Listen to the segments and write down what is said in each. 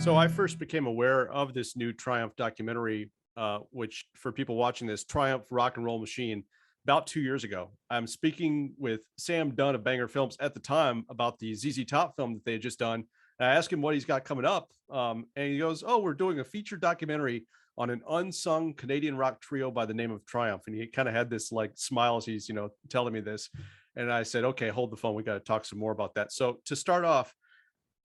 So I first became aware of this new Triumph documentary, which for people watching this, Triumph Rock and Roll Machine, about 2 years ago. I'm speaking with Sam Dunn of Banger Films at the time about the ZZ Top film that they had just done. And I asked him what he's got coming up. And he goes, "Oh, we're doing a feature documentary on an unsung Canadian rock trio by the name of Triumph." And he kind of had this like smile as he's, telling me this. And I said, "Okay, hold the phone. We got to talk some more about that." So to start off,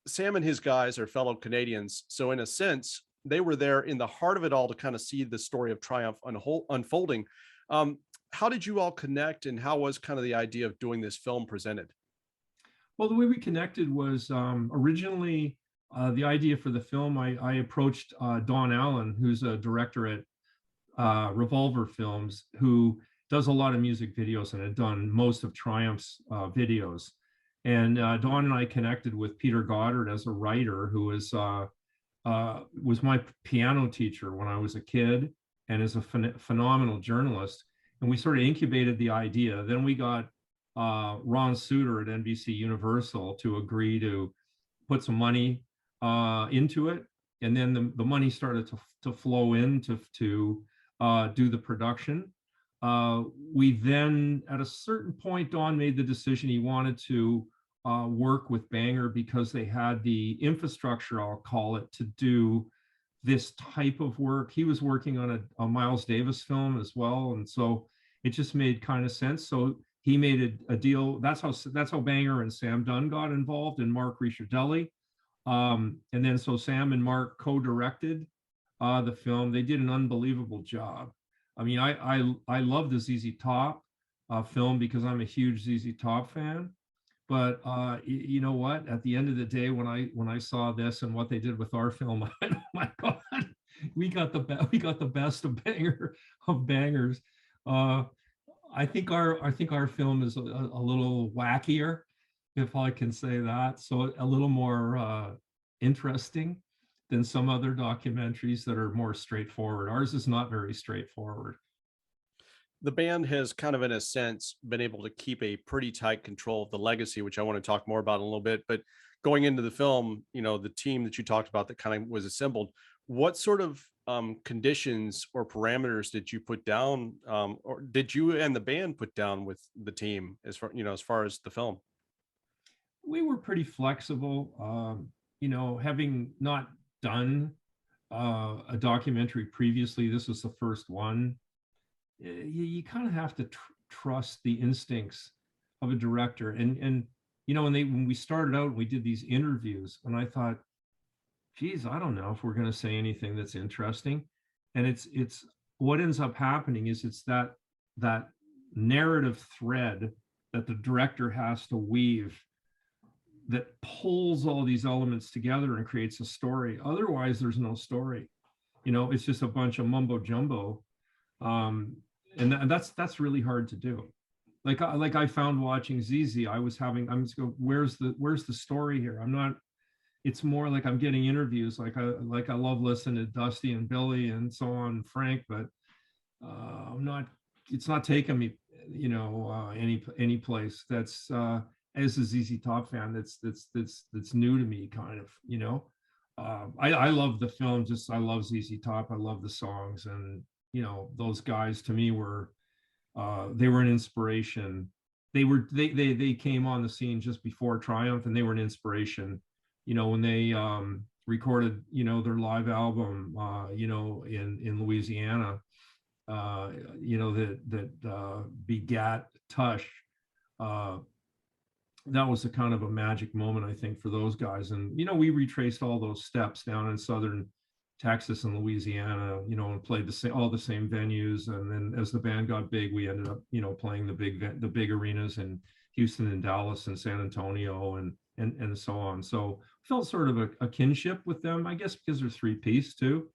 Sam and his guys are fellow Canadians. So in a sense, they were there in the heart of it all to kind of see the story of Triumph unfolding. Um, how did you all connect, and how was kind of the idea of doing this film presented? Well, the way we connected was originally the idea for the film. I approached Don Allen, who's a director at Revolver Films, who does a lot of music videos and had done most of Triumph's videos. And Don and I connected with Peter Goddard as a writer, who was my piano teacher when I was a kid, and is a phenomenal journalist. And we sort of incubated the idea. Then we got Ron Suter at NBC Universal to agree to put some money into it, and then the money started to flow in to do the production. We then, at a certain point, Don made the decision he wanted to work with Banger because they had the infrastructure, I'll call it, to do this type of work. He was working on a Miles Davis film as well, and so it just made kind of sense. So he made a deal. That's how Banger and Sam Dunn got involved, and Mark Ricciardelli. And then so Sam and Mark co-directed the film. They did an unbelievable job. I mean, I love the ZZ Top film because I'm a huge ZZ Top fan. But you know what? At the end of the day, when I saw this and what they did with our film, oh my God, we got the best of bangers. I think our film is a little wackier, if I can say that. So a little more interesting than some other documentaries that are more straightforward. Ours is not very straightforward. The band has kind of, in a sense, been able to keep a pretty tight control of the legacy, which I want to talk more about in a little bit. But going into the film, the team that you talked about that kind of was assembled, what sort of conditions or parameters did you put down, or did you and the band put down with the team as far as the film? We were pretty flexible. Having not done a documentary previously, this was the first one. You kind of have to trust the instincts of a director. And when we started out, we did these interviews, and I thought, geez, I don't know if we're going to say anything that's interesting. And it's what ends up happening is it's that narrative thread that the director has to weave that pulls all these elements together and creates a story. Otherwise, there's no story. It's just a bunch of mumbo jumbo. And that's really hard to do. Like I found watching ZZ, I'm just going, where's the story here? It's more like I'm getting interviews. Like I love listening to Dusty and Billy and so on, Frank, but it's not taking me, any place that's as a ZZ Top fan, that's new to me, kind of, I love the film. I love ZZ Top. I love the songs, and those guys to me were they were an inspiration. They came on the scene just before Triumph, and they were an inspiration. When they recorded their live album in Louisiana, that begat Tush. That was a kind of a magic moment, I think, for those guys. And we retraced all those steps down in southern Texas and Louisiana, and played all the same venues. And then as the band got big, we ended up, playing the big arenas in Houston and Dallas and San Antonio and so on. So felt sort of a kinship with them, I guess, because they're three-piece too.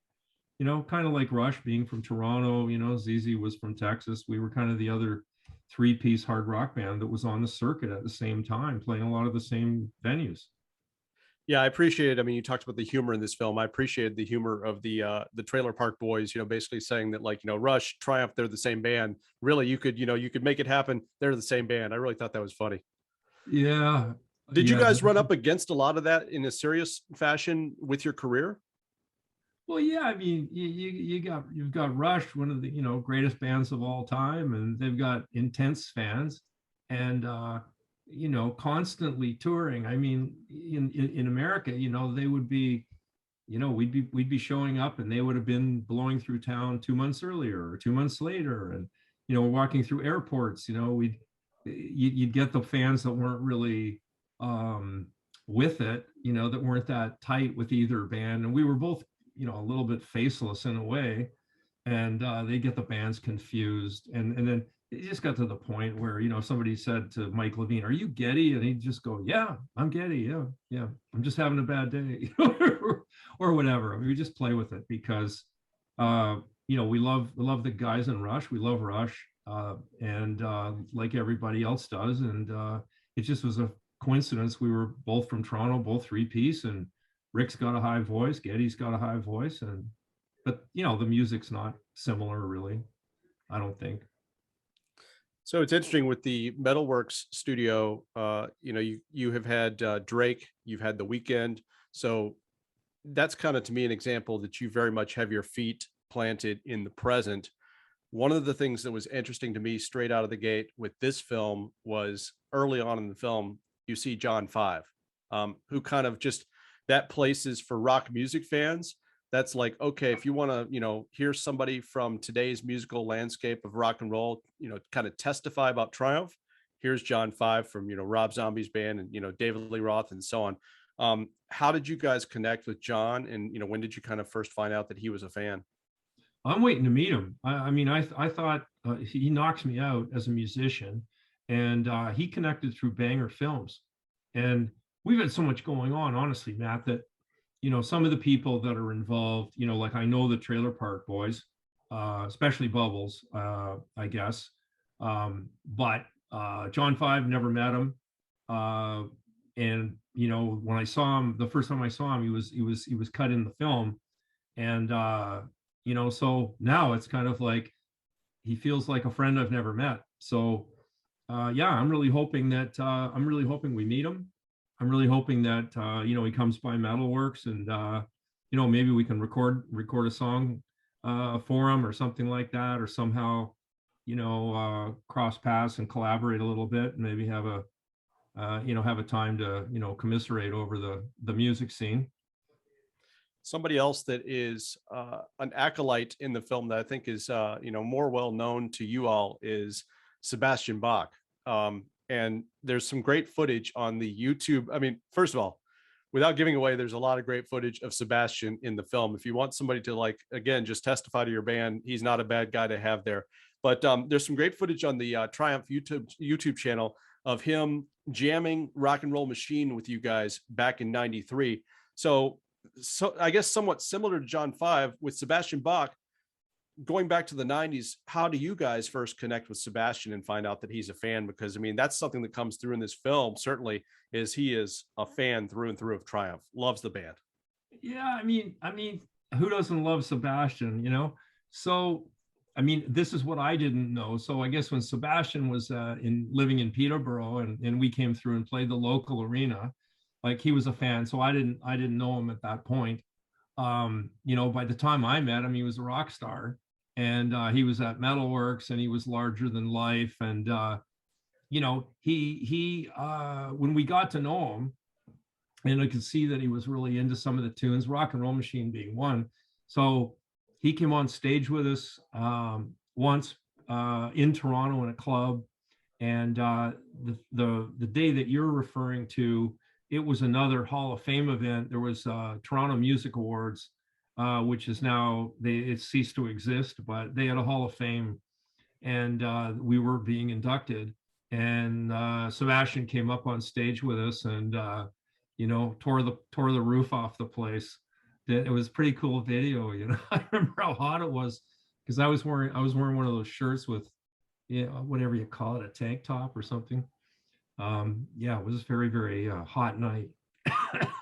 Kind of like Rush being from Toronto. ZZ was from Texas. We were kind of the other three-piece hard rock band that was on the circuit at the same time, playing a lot of the same venues. Yeah, I appreciate it. I mean, you talked about the humor in this film. I appreciated the humor of the Trailer Park Boys, basically saying that, like, Rush, Triumph, they're the same band. Really, you could make it happen. They're the same band. I really thought that was funny. Yeah. Did you Yeah. guys run up against a lot of that in a serious fashion with your career? Well, yeah, I mean, you've got Rush, one of the greatest bands of all time, and they've got intense fans, and constantly touring. I mean, in America, they would be, we'd be showing up, and they would have been blowing through town 2 months earlier or 2 months later, and walking through airports. You'd get the fans that weren't really with it, that weren't that tight with either band, and we were both a little bit faceless in a way, and they get the bands confused, and then it just got to the point where somebody said to Mike Levine, "Are you Geddy?" And he'd just go, "Yeah, I'm Geddy. Yeah, yeah, I'm just having a bad day," or whatever. I mean, we just play with it because we love the guys in Rush. We love Rush, and like everybody else does, and it just was a coincidence. We were both from Toronto, both three-piece, and Rick's got a high voice, Geddy's got a high voice, but the music's not similar really, I don't think. So it's interesting with the Metalworks studio. You have had Drake, you've had The Weeknd. So that's kind of, to me, an example that you very much have your feet planted in the present. One of the things that was interesting to me straight out of the gate with this film was early on in the film, you see John Five, who kind of just, that places for rock music fans. That's like, okay, if you want to, hear somebody from today's musical landscape of rock and roll, kind of testify about Triumph, here's John Five from, Rob Zombie's band and, David Lee Roth and so on. How did you guys connect with John? And, when did you kind of first find out that he was a fan? I'm waiting to meet him. I mean, I thought he knocks me out as a musician, and he connected through Banger Films, and we've had so much going on, honestly, Matt, that some of the people that are involved, like I know the Trailer Park Boys, especially Bubbles, I guess, but John Five, never met him, and when I saw him the first time I saw him, he was cut in the film, and so now it's kind of like he feels like a friend I've never met. So yeah, I'm really hoping we meet him. I'm really hoping that he comes by Metalworks, and maybe we can record a song for him or something like that, or somehow cross paths and collaborate a little bit, and maybe have a time to commiserate over the music scene. Somebody else that is an acolyte in the film that I think is more well known to you all is Sebastian Bach. And there's some great footage on the YouTube. I mean, first of all, without giving away, there's a lot of great footage of Sebastian in the film. If you want somebody to, like, again, just testify to your band, he's not a bad guy to have there. But there's some great footage on the Triumph YouTube channel of him jamming Rock and Roll Machine with you guys back in '93. So I guess somewhat similar to John Five with Sebastian Bach, going back to the '90s, how do you guys first connect with Sebastian and find out that he's a fan? Because I mean, that's something that comes through in this film, certainly, is he is a fan through and through of Triumph, loves the band. Yeah, I mean, who doesn't love Sebastian? So I mean, this is what I didn't know. So I guess when Sebastian was living in Peterborough, and we came through and played the local arena, like, he was a fan. So I didn't know him at that point. By the time I met him, he was a rock star, and he was at Metalworks, and he was larger than life. And he when we got to know him, and I could see that he was really into some of the tunes, Rock and Roll Machine being one. So he came on stage with us once in Toronto in a club, and the day that you're referring to, it was another Hall of Fame event. There was Toronto Music Awards, which is now, it ceased to exist, but they had a Hall of Fame, and we were being inducted. And Sebastian came up on stage with us, and tore the roof off the place. It was a pretty cool video. I remember how hot it was, because I was wearing one of those shirts with, whatever you call it, a tank top or something. Yeah, it was a very, very hot night.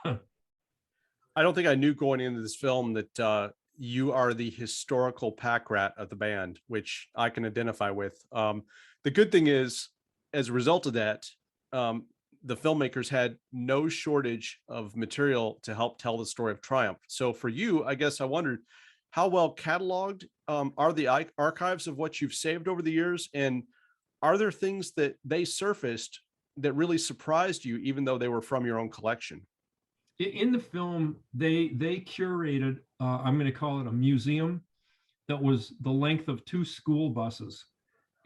I don't think I knew going into this film that you are the historical pack rat of the band, which I can identify with. The good thing is, as a result of that, the filmmakers had no shortage of material to help tell the story of Triumph. So for you, I guess I wondered, how well cataloged are the archives of what you've saved over the years? And are there things that they surfaced that really surprised you, even though they were from your own collection? In the film, they curated, I'm going to call it a museum that was the length of 2 school buses.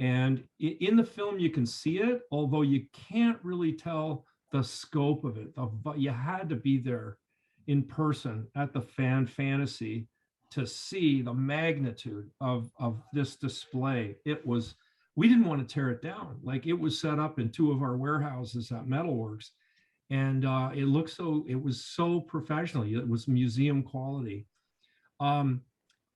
And in the film, you can see it, although you can't really tell the scope of it. You had to be there in person at the Fantasy to see the magnitude of this display. We didn't want to tear it down. Like, it was set up in 2 of our warehouses at Metalworks. And it was so professional. It was museum quality.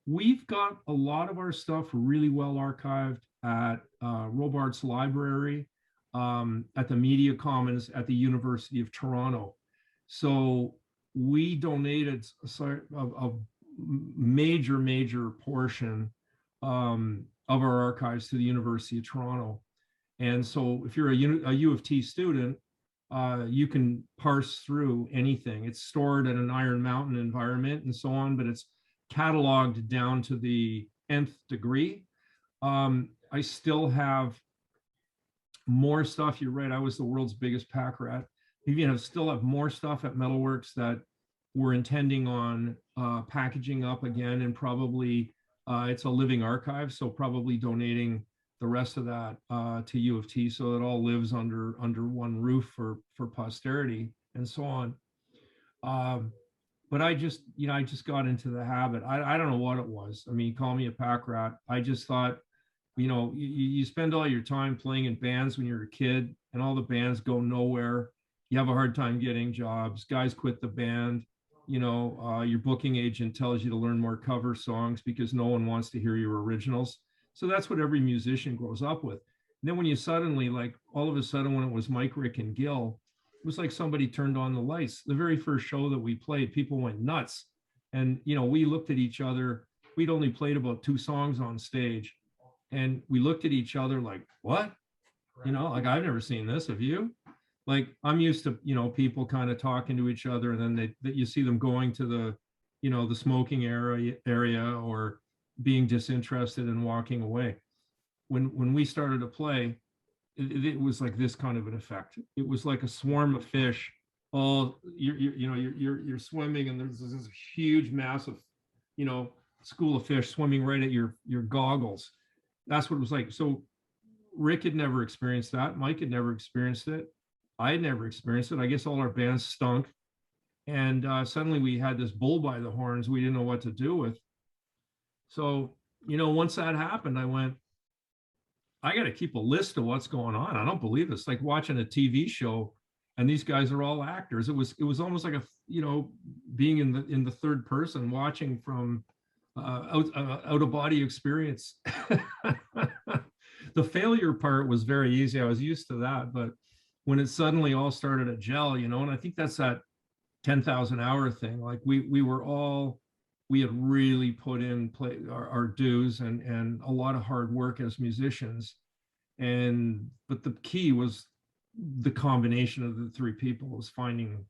We've got a lot of our stuff really well archived at Robarts Library, at the Media Commons at the University of Toronto. So we donated a major portion of our archives to the University of Toronto. And so if you're a U of T student, you can parse through anything. It's stored in an Iron Mountain environment and so on, but it's cataloged down to the nth degree. I still have more stuff. You're right. I was the world's biggest pack rat. Still have more stuff at Metalworks that we're intending on packaging up again, and probably it's a living archive. So probably donating the rest of that to U of T, so it all lives under one roof for posterity and so on. But I just got into the habit. I don't know what it was. I mean, call me a pack rat. I just thought, you spend all your time playing in bands when you're a kid, and all the bands go nowhere. You have a hard time getting jobs. Guys quit the band. Your booking agent tells you to learn more cover songs because no one wants to hear your originals. So that's what every musician grows up with. And then when you suddenly, like, all of a sudden, when it was Mike, Rick, and Gil, it was like somebody turned on the lights. The very first show that we played, people went nuts. And, we looked at each other. We'd only played about 2 songs on stage. And we looked at each other like, what? Like, I've never seen this. Have you? Like, I'm used to, people kind of talking to each other, and then you see them going to the, the smoking area or being disinterested and walking away. When we started to play, it was like this kind of an effect. It was like a swarm of fish. All you're swimming, and there's this huge, massive, school of fish swimming right at your goggles. That's what it was like. So Rick had never experienced that. Mike had never experienced it. I had never experienced it. I guess all our bands stunk. And suddenly we had this bull by the horns we didn't know what to do with. So, once that happened, I went, I got to keep a list of what's going on. I don't believe this. Like watching a TV show, and these guys are all actors. It was almost like being in the third person, watching from out of body experience. The failure part was very easy. I was used to that, but when it suddenly all started to gel, and I think that's that 10,000 hour thing. Like we had really put in our dues and a lot of hard work as musicians. But the key was the combination of the 3 people, was finding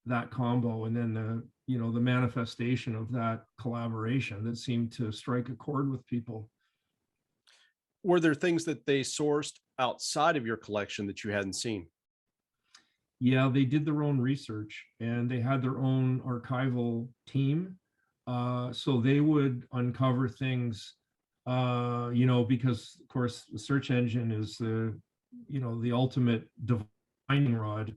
that combo, and then the manifestation of that collaboration that seemed to strike a chord with people. Were there things that they sourced outside of your collection that you hadn't seen? Yeah, they did their own research, and they had their own archival team. So they would uncover things, because of course the search engine is the ultimate divining rod.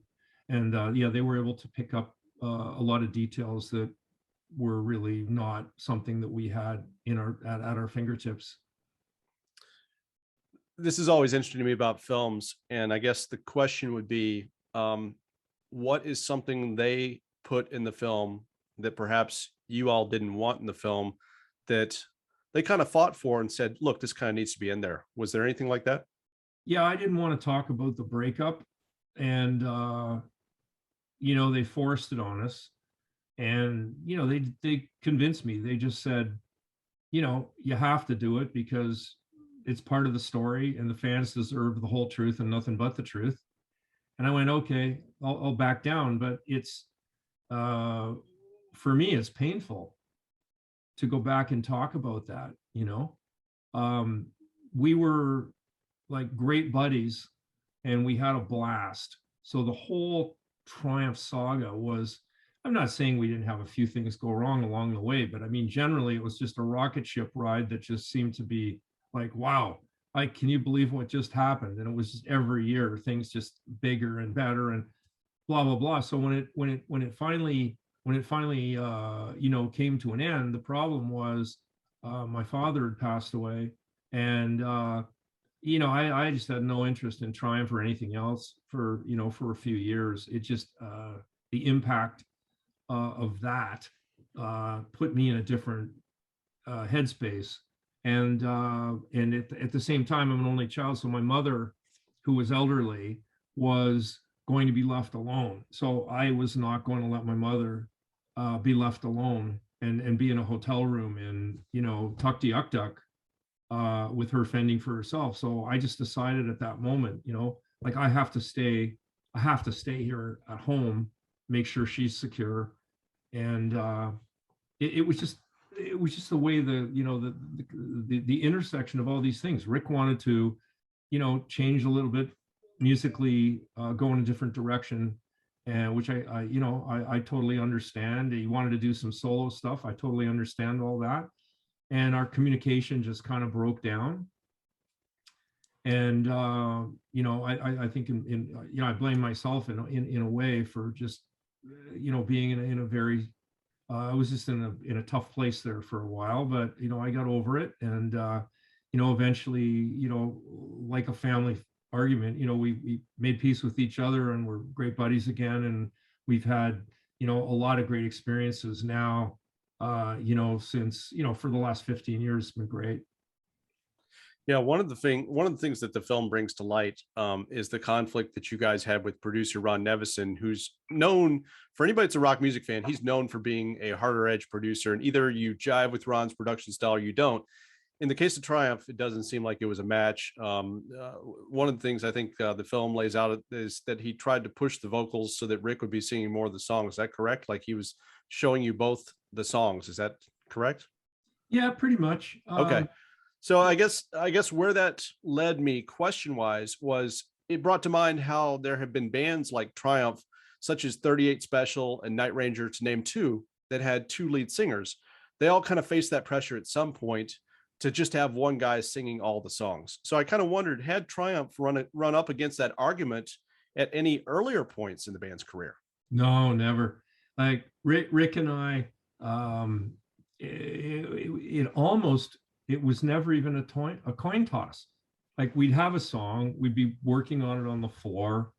And they were able to pick up a lot of details that were really not something that we had at our fingertips. This is always interesting to me about films. And I guess the question would be, what is something they put in the film that perhaps you all didn't want in the film, that they kind of fought for and said, look, this kind of needs to be in there? Was there anything like that? Yeah, I didn't want to talk about the breakup, and they forced it on us, and they convinced me. They just said, you have to do it because it's part of the story, and the fans deserve the whole truth and nothing but the truth. And I went, okay, I'll back down. But it's, for me, it's painful to go back and talk about that, you know. We were like great buddies and we had a blast. So the whole Triumph saga was, I'm not saying we didn't have a few things go wrong along the way, but I mean, generally it was just a rocket ship ride that just seemed to be like, wow, can you believe what just happened? And it was just every year things just bigger and better and blah blah blah. So when it finally you know, came to an end, the problem was my father had passed away, and you know, I just had no interest in Triumph or anything else for, you know, for a few years. It just the impact of that put me in a different headspace. And at the same time, I'm an only child, so my mother, who was elderly, was going to be left alone. So I was not going to let my mother be left alone and be in a hotel room in, you know, Tuktoyaktuk with her fending for herself. So I just decided at that moment, you know, like I have to stay here at home, make sure she's secure. And it was just the way you know, the intersection of all these things. Rick wanted to, you know, change a little bit musically, go in a different direction, and which I you know, I totally understand. He wanted to do some solo stuff. I totally understand all that. And our communication just kind of broke down. And you know, I think in you know, I blame myself in a way for just you know, being in a very I was just in a tough place there for a while, but you know, I got over it. And you know, eventually, you know, like a family argument, you know, we made peace with each other and we're great buddies again. And we've had, you know, a lot of great experiences now, you know, since, you know, for the last 15 years. It's been great. Yeah, one of the things that the film brings to light is the conflict that you guys had with producer Ron Nevison, who's known, for anybody that's a rock music fan, he's known for being a harder edge producer, and either you jive with Ron's production style or you don't. In the case of Triumph, it doesn't seem like it was a match. One of the things I think the film lays out is that he tried to push the vocals so that Rick would be singing more of the songs. Is that correct? Like he was showing you both the songs. Is that correct? Yeah, pretty much. Okay. So I guess where that led me question wise was it brought to mind how there have been bands like Triumph, such as 38 Special and Night Ranger, to name two, that had two lead singers. They all kind of faced that pressure at some point to just have one guy singing all the songs. So I kind of wondered, had Triumph run up against that argument at any earlier points in the band's career? No, never. Like Rick and I, it was never even a coin toss. Like we'd have a song, we'd be working on it on the floor,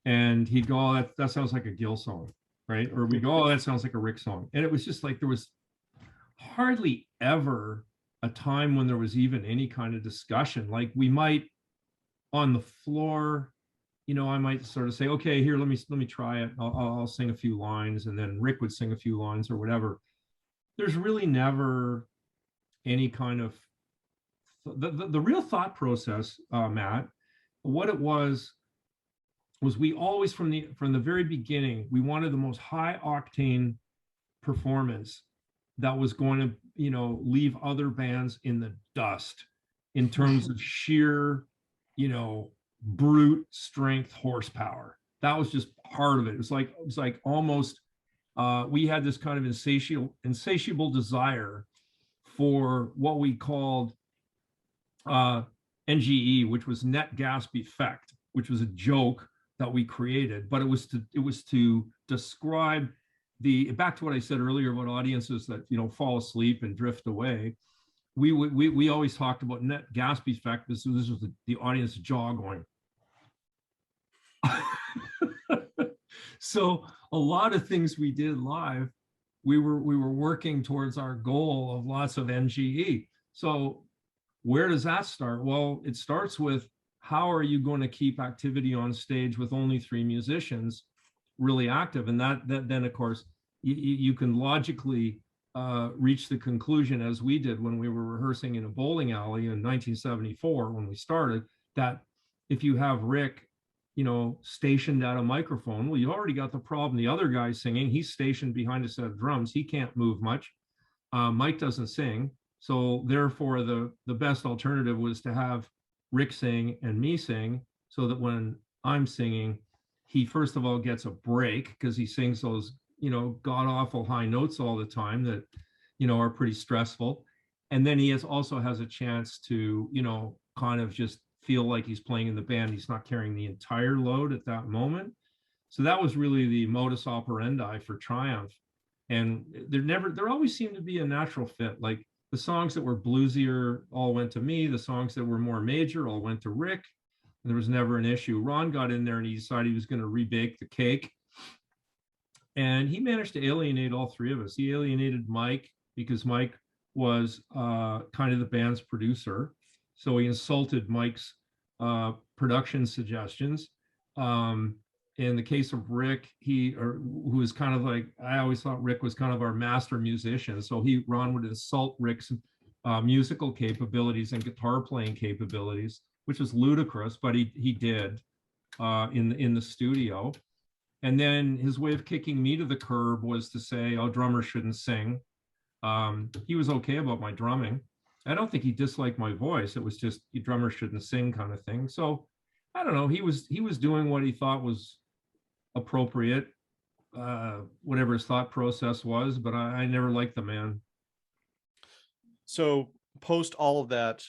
and he'd go, "Oh, that sounds like a Gil song," right? Or we go, "Oh, that sounds like a Rick song." And it was just like there was hardly ever a time when there was even any kind of discussion. Like we might on the floor, you know, I might sort of say, "Okay, here, let me try it. I'll sing a few lines," and then Rick would sing a few lines or whatever. There's really never any kind of the real thought process, Matt. What it was we always from the very beginning, we wanted the most high octane performance that was going to, you know, leave other bands in the dust in terms of sheer, you know, brute strength horsepower. That was just part of it. It was like almost we had this kind of insatiable desire for what we called NGE, which was net gasp effect, which was a joke that we created, but it was to describe back to what I said earlier about audiences that, you know, fall asleep and drift away. We always talked about net gasp effect. This was the audience jaw going. So a lot of things we did live, we were working towards our goal of lots of NGE. So where does that start? Well, it starts with, how are you going to keep activity on stage with only 3 musicians really active? And that then, of course, you can logically reach the conclusion, as we did when we were rehearsing in a bowling alley in 1974 when we started, that if you have Rick, stationed at a microphone. Well, you already got the problem. The other guy's singing. He's stationed behind a set of drums. He can't move much. Mike doesn't sing. So therefore, the best alternative was to have Rick sing and me sing, so that when I'm singing, he first of all gets a break, because he sings those, god awful high notes all the time that, are pretty stressful. And then he also has a chance to, kind of just feel like he's playing in the band. He's not carrying the entire load at that moment. So that was really the modus operandi for Triumph. And there always seemed to be a natural fit. Like the songs that were bluesier all went to me. The songs that were more major all went to Rick. And there was never an issue. Ron got in there and he decided he was going to rebake the cake. And he managed to alienate all three of us. He alienated Mike, because Mike was kind of the band's producer. So he insulted Mike's production suggestions. In the case of Rick, who was kind of like, I always thought Rick was kind of our master musician. So Ron would insult Rick's musical capabilities and guitar playing capabilities, which was ludicrous, but he did in the studio. And then his way of kicking me to the curb was to say, oh, drummers shouldn't sing. He was okay about my drumming. I don't think he disliked my voice. It was just, you drummers shouldn't sing kind of thing. So I don't know. He was doing what he thought was appropriate, whatever his thought process was, but I never liked the man. So post all of that,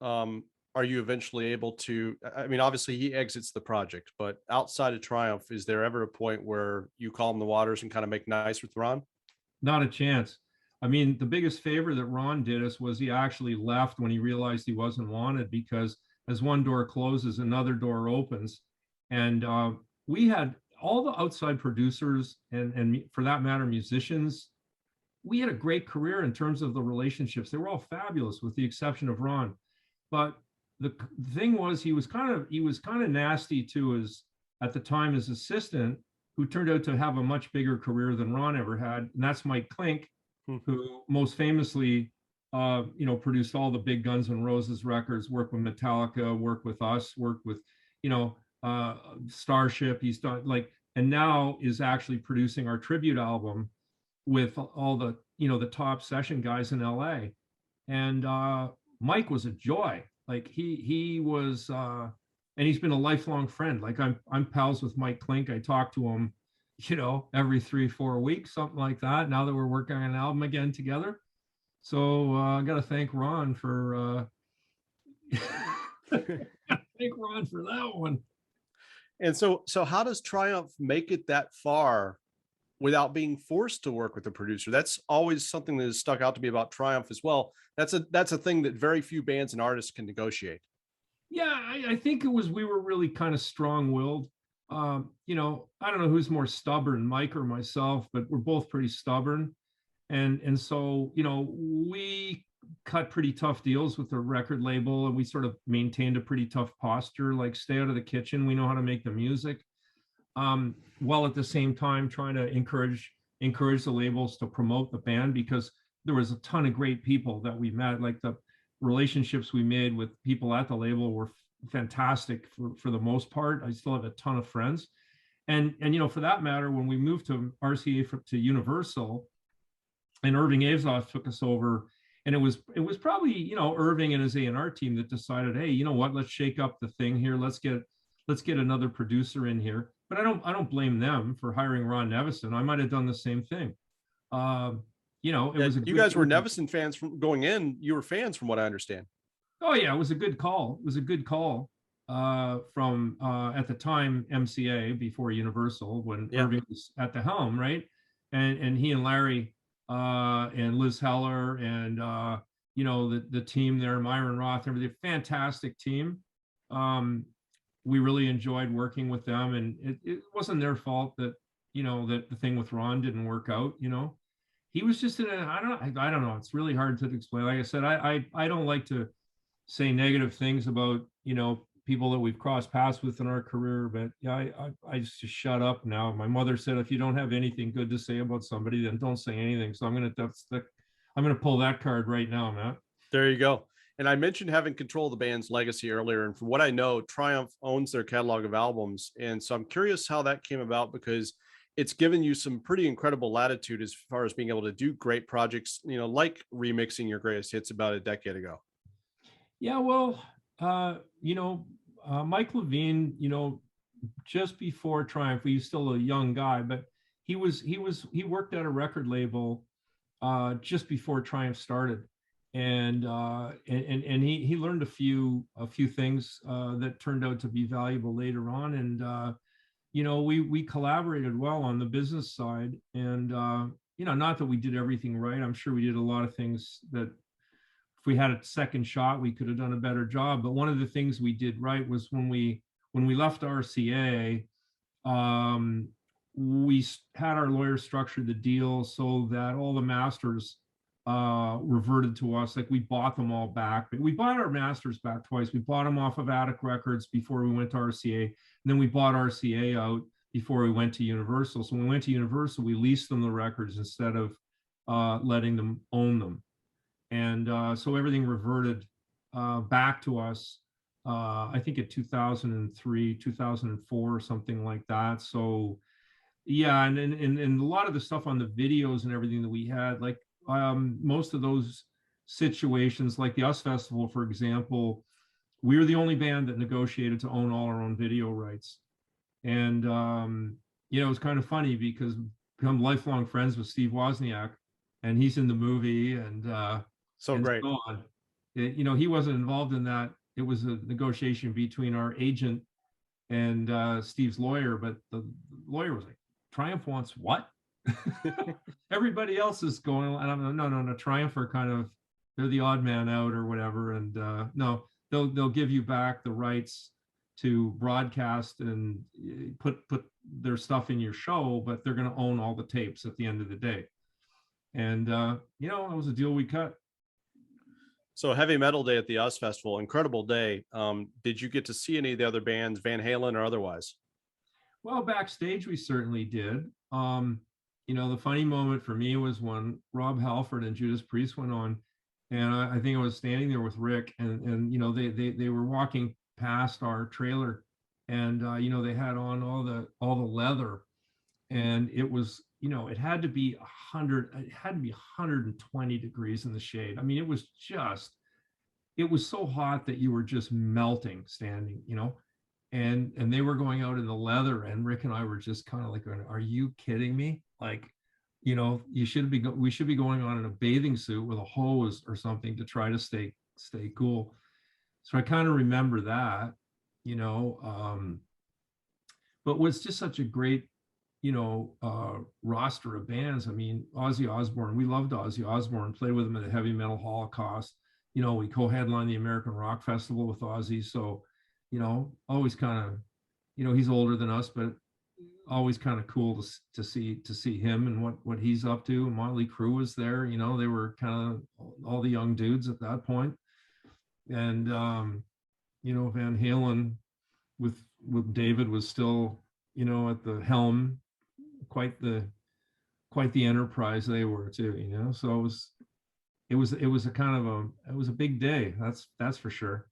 are you eventually able to, I mean, obviously he exits the project, but outside of Triumph, is there ever a point where you calm the waters and kind of make nice with Ron? Not a chance. I mean, the biggest favor that Ron did us was he actually left when he realized he wasn't wanted, because as one door closes, another door opens. And we had all the outside producers and for that matter, musicians. We had a great career in terms of the relationships. They were all fabulous with the exception of Ron. But the thing was, he was kind of nasty to his, at the time, his assistant, who turned out to have a much bigger career than Ron ever had. And that's Mike Klink, who most famously, produced all the big Guns N' Roses records, worked with Metallica, worked with us, worked with, Starship. He's done and now is actually producing our tribute album with all the, the top session guys in LA. And Mike was a joy. Like he was, and he's been a lifelong friend. Like I'm pals with Mike Klink. I talk to him, every 3-4 weeks, something like that. Now that we're working on an album again together. So I got to thank Ron for thank Ron for that one. And so how does Triumph make it that far without being forced to work with a producer? That's always something that has stuck out to me about Triumph as well. That's a thing that very few bands and artists can negotiate. Yeah, I think we were really kind of strong-willed. I don't know who's more stubborn, Mike or myself, but we're both pretty stubborn. And so, we cut pretty tough deals with the record label, and we sort of maintained a pretty tough posture, like stay out of the kitchen. We know how to make the music. While at the same time trying to encourage the labels to promote the band, because there was a ton of great people that we met. Like the relationships we made with people at the label were fantastic for the most part. I still have a ton of friends. And for that matter, when we moved to RCA to Universal, and Irving Azoff took us over, and it was probably, Irving and his A&R team that decided, hey, you know what, let's shake up the thing here. Let's get another producer in here. But I don't blame them for hiring Ron Nevison. I might have done the same thing. You guys were Nevison fans from going in. You were fans, from what I understand. Oh yeah, it was a good call. It was a good call from at the time MCA, before Universal, when Irving was at the helm, right? And he and Larry and Liz Heller and the team there, Myron Roth, everything, fantastic team. We really enjoyed working with them, and it wasn't their fault that that the thing with Ron didn't work out. He was just I don't know. It's really hard to explain. Like I said, I don't like to say negative things about people that we've crossed paths with in our career, but yeah, I just shut up now. My mother said, if you don't have anything good to say about somebody, then don't say anything. So I'm gonna pull that card right now, Matt. There you go. And I mentioned having control of the band's legacy earlier. And from what I know, Triumph owns their catalog of albums. And so I'm curious how that came about, because it's given you some pretty incredible latitude as far as being able to do great projects, like remixing your greatest hits about a decade ago. Yeah, well, Mike Levine, just before Triumph, he was still a young guy, but he worked at a record label just before Triumph started, and he learned a few things that turned out to be valuable later on, and we collaborated well on the business side, and not that we did everything right. I'm sure we did a lot of things that if we had a second shot, we could have done a better job. But one of the things we did right was when we left RCA, we had our lawyers structure the deal so that all the masters reverted to us. Like, we bought them all back. We bought our masters back twice. We bought them off of Attic Records before we went to RCA, and then we bought RCA out before we went to Universal. So when we went to Universal, we leased them the records instead of letting them own them. And so everything reverted back to us, I think in 2003, 2004, or something like that. So yeah, and a lot of the stuff on the videos and everything that we had, like most of those situations, like the US Festival, for example, we were the only band that negotiated to own all our own video rights. And it was kind of funny because I'm lifelong friends with Steve Wozniak, and he's in the movie, and So great. so on. He wasn't involved in that. It was a negotiation between our agent and Steve's lawyer, but the lawyer was like, Triumph wants what? Everybody else is going, and I'm like, no, Triumph are kind of, they're the odd man out or whatever, and no, they'll give you back the rights to broadcast and put their stuff in your show, but they're going to own all the tapes at the end of the day. And it was a deal we cut. So Heavy Metal Day at the US Festival, incredible day. Did you get to see any of the other bands, Van Halen or otherwise? Well, backstage we certainly did. The funny moment for me was when Rob Halford and Judas Priest went on, and I think I was standing there with Rick, and they were walking past our trailer, and they had on all the leather, and it was, it had to be 120 degrees in the shade. I mean, it was so hot that you were just melting standing, and they were going out in the leather, and Rick and I were just kind of like, are you kidding me? Like, we should be going on in a bathing suit with a hose or something to try to stay cool. So I kind of remember that, but was just such a great, roster of bands. I mean, Ozzy Osbourne, we loved Ozzy Osbourne, played with him at the Heavy Metal Holocaust. We co-headlined the American Rock Festival with Ozzy. So, always kind of, he's older than us, but always kind of cool to see him and what he's up to. Motley Crue was there, they were kind of all the young dudes at that point. And, Van Halen with David was still, at the helm. Quite the enterprise they were too, so it was a big day, that's for sure.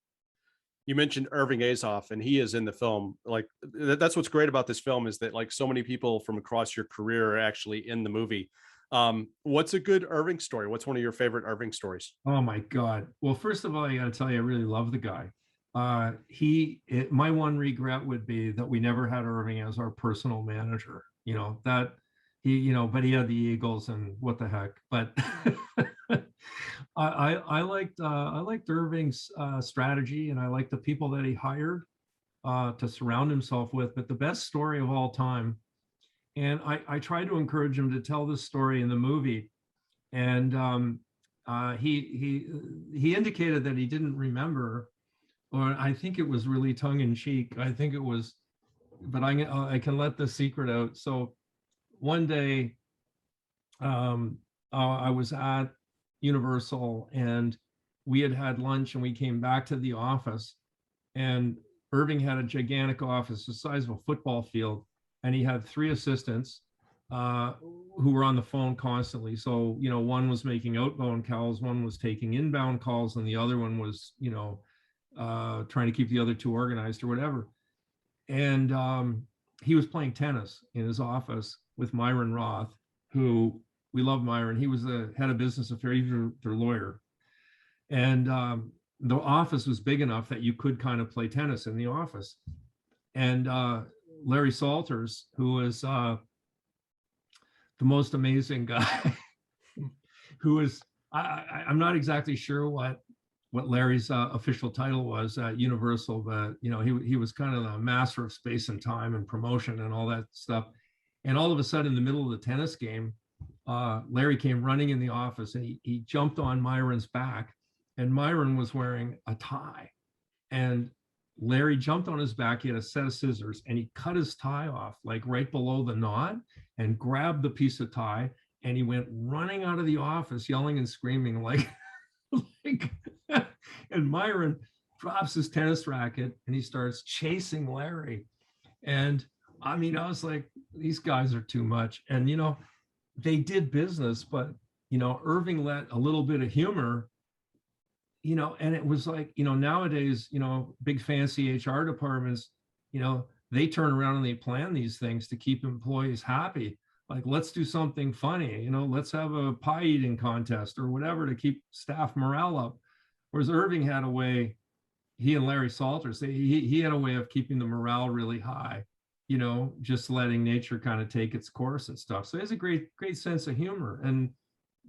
You mentioned Irving Azoff, and he is in the film. Like, that's what's great about this film, is that like so many people from across your career are actually in the movie. What's a good Irving story? What's one of your favorite Irving stories? Oh my God. Well, first of all, I got to tell you, I really love the guy. My one regret would be that we never had Irving as our personal manager. That but he had the Eagles, and what the heck. But I liked Irving's strategy, and I liked the people that he hired to surround himself with. But the best story of all time, and I tried to encourage him to tell this story in the movie, and he indicated that he didn't remember, or I think it was really tongue in cheek. I think it was, but I can let the secret out. So one day, I was at Universal, and we had lunch, and we came back to the office, and Irving had a gigantic office the size of a football field, and he had 3 assistants, uh, who were on the phone constantly. So, one was making outbound calls, one was taking inbound calls, and the other one was, trying to keep the other two organized or whatever. And he was playing tennis in his office with Myron Roth, who we love Myron. He was the head of business affairs, he was their lawyer. And the office was big enough that you could kind of play tennis in the office. And Larry Salters, who was the most amazing guy, who is, I'm not exactly sure what Larry's official title was at Universal, but he was kind of the master of space and time and promotion and all that stuff. And all of a sudden, in the middle of the tennis game, Larry came running in the office, and he jumped on Myron's back, and Myron was wearing a tie, and Larry jumped on his back. He had a set of scissors, and he cut his tie off, like right below the knot, and grabbed the piece of tie, and he went running out of the office, yelling and screaming like and Myron drops his tennis racket and he starts chasing Larry. And I mean, I was like, these guys are too much. And, they did business, but, Irving let a little bit of humor, and it was like, nowadays, big fancy HR departments, they turn around and they plan these things to keep employees happy. Like, let's do something funny, let's have a pie eating contest or whatever to keep staff morale up. Whereas Irving had a way, he and Larry Salters, he had a way of keeping the morale really high, just letting nature kind of take its course and stuff. So he has a great sense of humor. And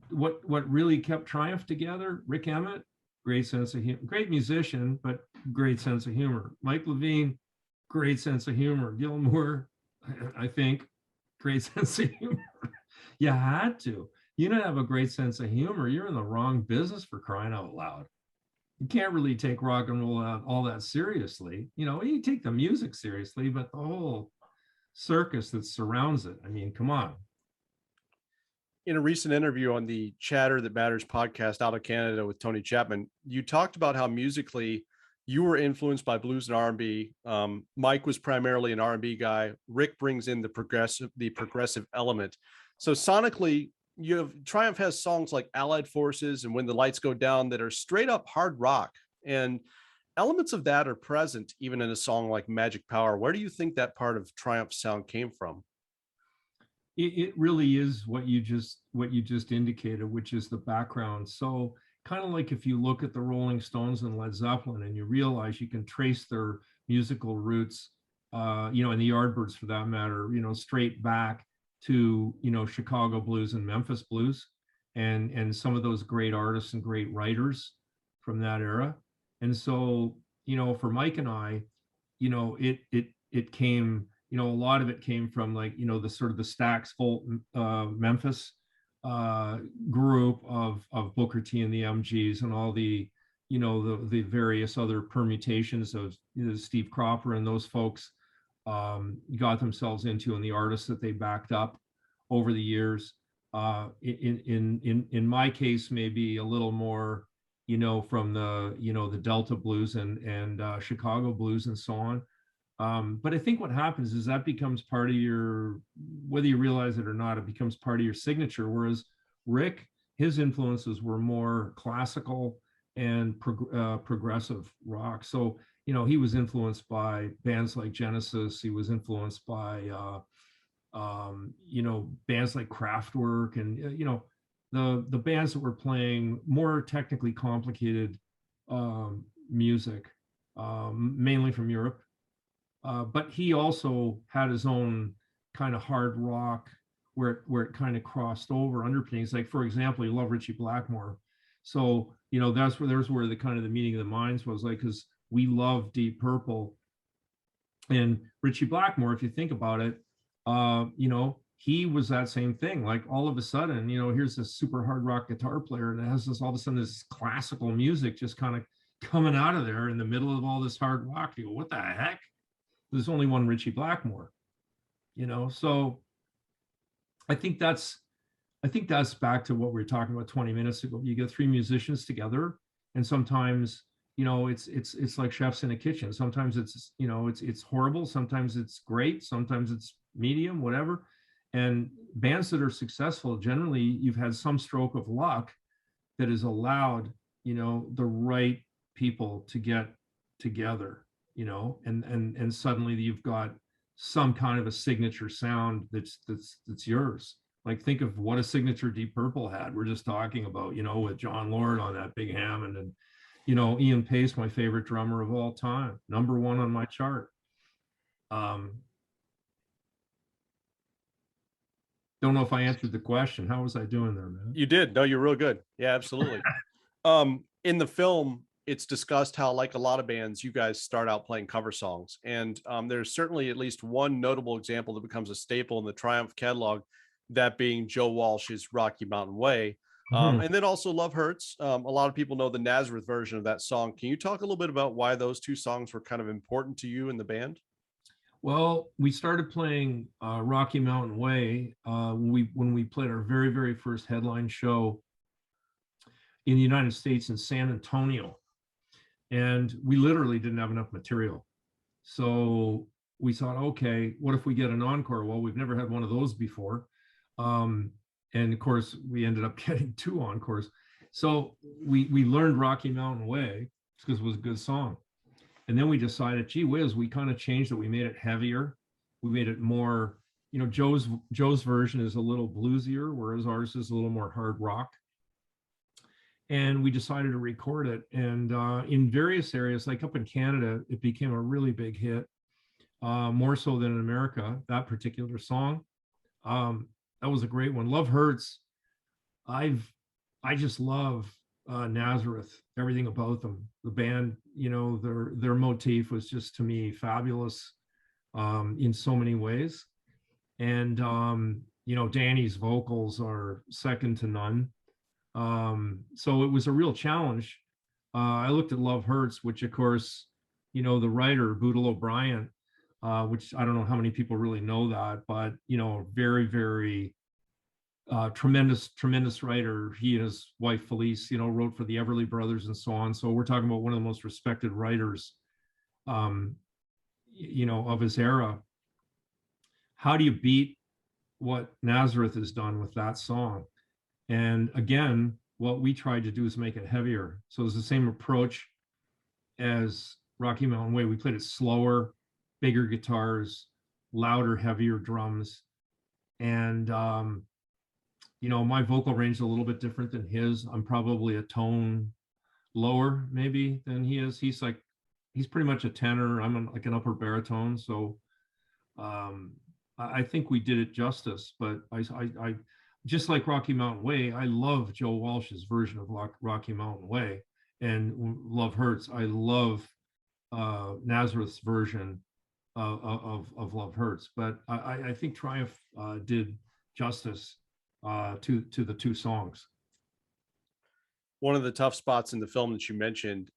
what really kept Triumph together, Rick Emmett, great sense of humor, great musician, but great sense of humor. Mike Levine, great sense of humor. Gil Moore, I think, great sense of humor. You had to. You don't have a great sense of humor, you're in the wrong business, for crying out loud. You can't really take rock and roll out all that seriously. You take the music seriously, but the whole circus that surrounds it, I mean, come on. In a recent interview on the Chatter That Matters podcast out of Canada with Tony Chapman, you talked about how musically you were influenced by blues and R&B. Mike was primarily an R&B guy. Rick brings in the progressive element. So sonically, Triumph has songs like Allied Forces and When the Lights Go Down that are straight up hard rock, and elements of that are present even in a song like Magic Power. Where do you think that part of Triumph's sound came from? It really is what you just indicated, which is the background. So kind of like if you look at the Rolling Stones and Led Zeppelin, and you realize you can trace their musical roots, and the Yardbirds for that matter, straight back to, Chicago blues and Memphis blues, and some of those great artists and great writers from that era. And so, for Mike and I, it came, a lot of it came from, like, the sort of the Stax Volt Memphis group of Booker T and the MGs and all the, the various other permutations of Steve Cropper and those folks got themselves into, and the artists that they backed up over the years. In my case, maybe a little more, from the, the Delta blues and Chicago blues and so on. But I think what happens is that becomes part of your, whether you realize it or not, it becomes part of your signature. Whereas Rick, his influences were more classical and progressive rock. So, he was influenced by bands like Genesis. He was influenced by, bands like Kraftwerk and, the bands that were playing more technically complicated music, mainly from Europe. But he also had his own kind of hard rock where it kind of crossed over underpinnings. Like, for example, you love Ritchie Blackmore. So, there's where the kind of the meeting of the minds was, like, because we love Deep Purple. And Ritchie Blackmore, if you think about it, he was that same thing. Like, all of a sudden, here's this super hard rock guitar player that has this, all of a sudden, this classical music just kind of coming out of there in the middle of all this hard rock. You go, what the heck? There's only one Ritchie Blackmore, so I think that's back to what we were talking about 20 minutes ago. You get three musicians together, and sometimes, it's like chefs in a kitchen. Sometimes it's, it's horrible. Sometimes it's great. Sometimes it's medium, whatever. And bands that are successful, generally you've had some stroke of luck that has allowed, you know, the right people to get together, you know, and suddenly you've got some kind of a signature sound that's yours. Like, think of what a signature Deep Purple had. We're just talking about, you know, with John Lord on that big Hammond, and, you know, Ian Pace, my favorite drummer of all time, #1 on my chart. Don't know if I answered the question. How was I doing there, man? You did. No, you're real good. Yeah, absolutely. In the film, it's discussed how, like a lot of bands, you guys start out playing cover songs. And there's certainly at least one notable example that becomes a staple in the Triumph catalog, that being Joe Walsh's Rocky Mountain Way. And then also Love Hurts. A lot of people know the Nazareth version of that song. Can you talk a little bit about why those two songs were kind of important to you in the band? Well, we started playing Rocky Mountain Way when we played our very first headline show in the United States in San Antonio, and we literally didn't have enough material. So we thought, okay, what if we get an encore? Well, we've never had one of those before, and of course we ended up getting 2 encores. So we learned Rocky Mountain Way because it was a good song. And then we decided, gee whiz, we kind of changed it. We made it heavier. We made it more, you know, Joe's version is a little bluesier, whereas ours is a little more hard rock. And we decided to record it. And in various areas, like up in Canada, it became a really big hit, more so than in America, that particular song. That was a great one. Love Hurts. I just love Nazareth, everything about them. The band, you know, their motif was just, to me, fabulous in so many ways. And you know, Danny's vocals are second to none. So it was a real challenge. I looked at Love Hurts, which of course, you know, the writer Boodle O'Brien, which I don't know how many people really know that, but, you know, very tremendous writer. He and his wife Felice, you know, wrote for the Everly Brothers and so on. So we're talking about one of the most respected writers, you know, of his era. How do you beat what Nazareth has done with that song? And again, what we tried to do is make it heavier. So it's the same approach as Rocky Mountain Way. We played it slower, bigger guitars, louder, heavier drums. And you know, my vocal range is a little bit different than his. I'm probably a tone lower maybe than he is. He's pretty much a tenor. I'm like an upper baritone. So I think we did it justice. But I just like Rocky Mountain Way, I love Joe Walsh's version of Rocky Mountain Way, and Love Hurts. I love Nazareth's version of Love Hurts. But I think Triumph did justice to the 2 songs. One of the tough spots in the film that you mentioned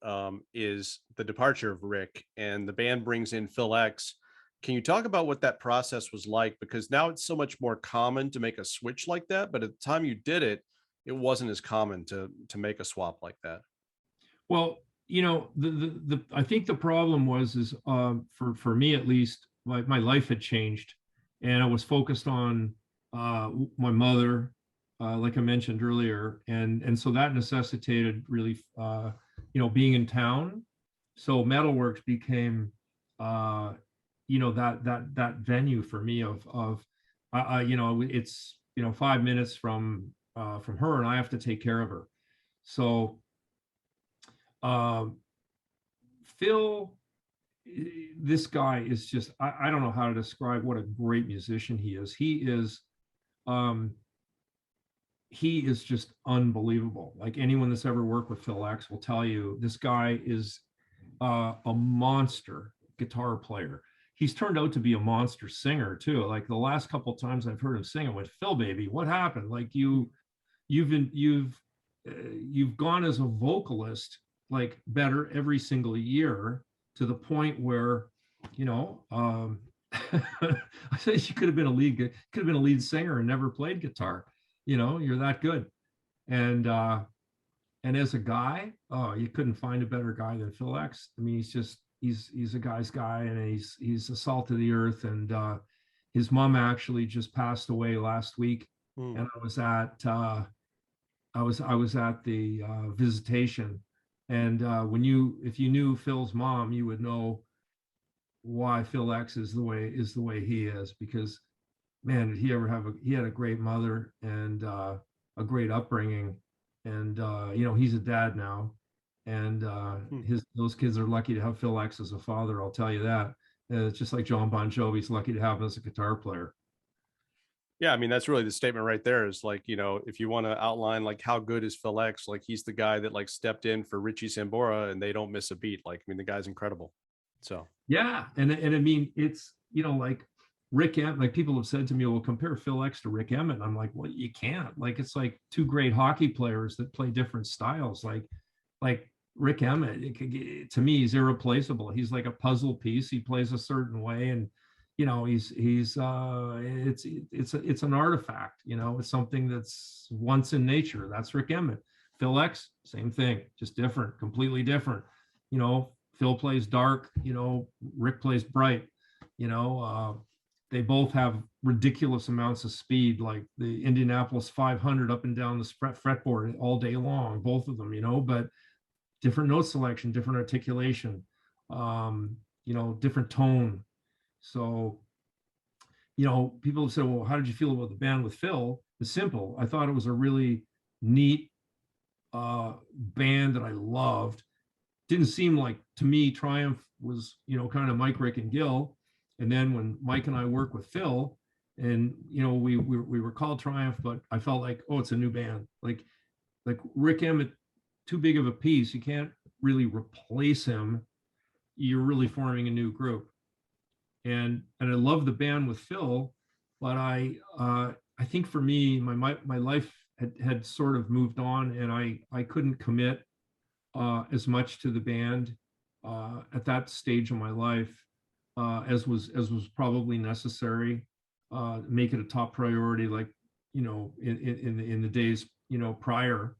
is the departure of Rick, and the band brings in Phil X. Can you talk about what that process was like? Because now it's so much more common to make a switch like that, but at the time you did it, it wasn't as common to make a swap like that. Well, you know, I think the problem is for me at least, my life had changed, and I was focused on my mother, like I mentioned earlier, and so that necessitated really, you know, being in town. So Metalworks became, you know, that venue for me of you know, it's, you know, 5 minutes from her, and I have to take care of her. So Phil, this guy is just, I don't know how to describe what a great musician he is. He is just unbelievable. Like, anyone that's ever worked with Phil X will tell you, this guy is a monster guitar player. He's turned out to be a monster singer too. Like, the last couple of times I've heard him sing, I went, Phil, baby, what happened? Like, you've gone as a vocalist like better every single year, to the point where, you know, I said you could have been a lead singer and never played guitar. You know, you're that good. And as a guy, oh, you couldn't find a better guy than Phil X. I mean, he's a guy's guy, and he's a salt of the earth, and His mom actually just passed away last week, Hmm. and I was at the visitation, and if you knew Phil's mom, you would know why Phil X is the way he is, because man, did he had a great mother and a great upbringing, and he's a dad now, and Hmm. his those kids are lucky to have Phil X as a father. I'll tell you that. It's just like John Bon Jovi's lucky to have him as a guitar player. Yeah, I mean, that's really the statement right there, is like, if you want to outline like how good is Phil X, like he's the guy that like stepped in for Richie Sambora and they don't miss a beat. Like, I mean, the guy's incredible. So Yeah, and I mean, it's like Rick Emmett. Like people have said to me, "Well, compare Phil X to Rick Emmett." And I'm like, "Well, you can't. Like it's like two great hockey players that play different styles. Like Rick Emmett, to me, he's irreplaceable. He's like a puzzle piece. He plays a certain way, and he's it's an artifact. It's something that's once in nature. That's Rick Emmett. Phil X, same thing, just different, completely different. Phil plays dark, Rick plays bright, they both have ridiculous amounts of speed, like the Indianapolis 500 up and down the fretboard all day long, both of them, but different note selection, different articulation, different tone. So, people have said, well, how did you feel about the band with Phil? It's simple. I thought it was a really neat band that I loved. Didn't seem like, to me, Triumph was kind of Mike, Rick, and Gil. And then when Mike and I worked with Phil, and we were called Triumph, but I felt like, oh, it's a new band. Like Rick Emmett, too big of a piece. You can't really replace him. You're really forming a new group. And I love the band with Phil, but I think for me, my life had sort of moved on, and I couldn't commit as much to the band at that stage of my life as was probably necessary. Make it a top priority, like in the days prior.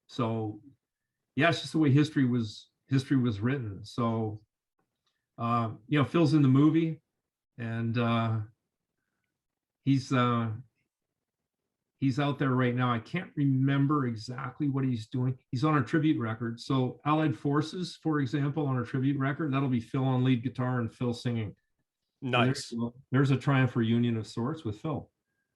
So yeah, it's just the way history was written. So Phil's in the movie, and he's out there right now. I can't remember exactly what he's doing. He's on a tribute record. So Allied Forces, for example, on a tribute record, that'll be Phil on lead guitar and Phil singing. nice. So there's a Triumph reunion of sorts with Phil.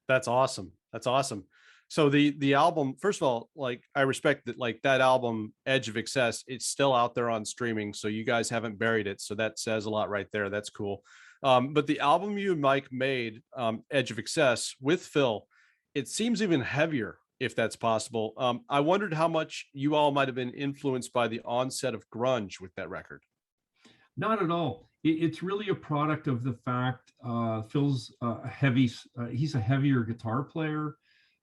That's awesome. That's awesome. So the album, first of all, like I respect that, like that album, Edge of Excess, it's still out there on streaming. So you guys haven't buried it. So that says a lot right there. That's cool. But the album you and Mike made, Edge of Excess with Phil, it seems even heavier, if that's possible. I wondered how much you all might have been influenced by the onset of grunge with that record. Not at all. It's really a product of the fact Phil's he's a heavier guitar player.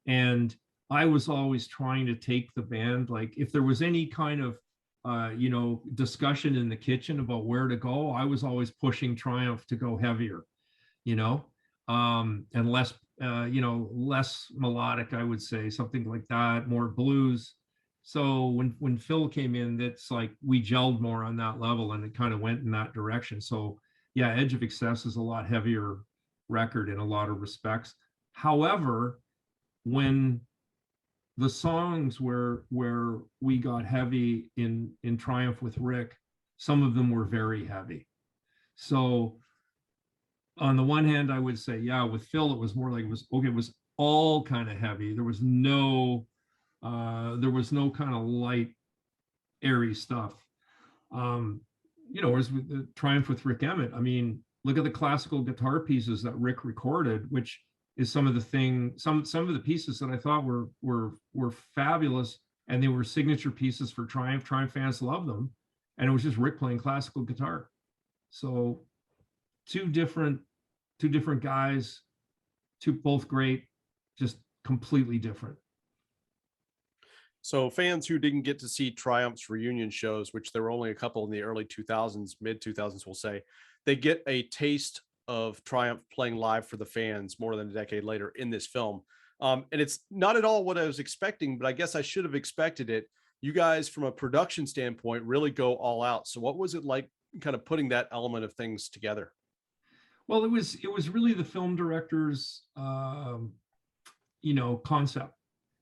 And I was always trying to take the band, like if there was any kind of, discussion in the kitchen about where to go, I was always pushing Triumph to go heavier, and less, less melodic, I would say, something like that, more blues. So when Phil came in, that's like we gelled more on that level, and it kind of went in that direction. So yeah, Edge of Excess is a lot heavier record in a lot of respects. However, when the songs where we got heavy in Triumph with Rick, some of them were very heavy. So on the one hand, I would say, yeah, with Phil, it was more like it was all kind of heavy. There was no kind of light, airy stuff. Whereas with the Triumph with Rick Emmett, I mean, look at the classical guitar pieces that Rick recorded, which is some of the pieces that I thought were fabulous, and they were signature pieces for Triumph. Triumph fans love them, and it was just Rick playing classical guitar. So two different guys, both great, just completely different. So fans who didn't get to see Triumph's reunion shows, which there were only a couple in the early 2000s, mid 2000s, we'll say, they get a taste of Triumph playing live for the fans more than a decade later in this film. And it's not at all what I was expecting, but I guess I should have expected it. You guys, from a production standpoint, really go all out. So what was it like kind of putting that element of things together? Well, it was really the film director's concept.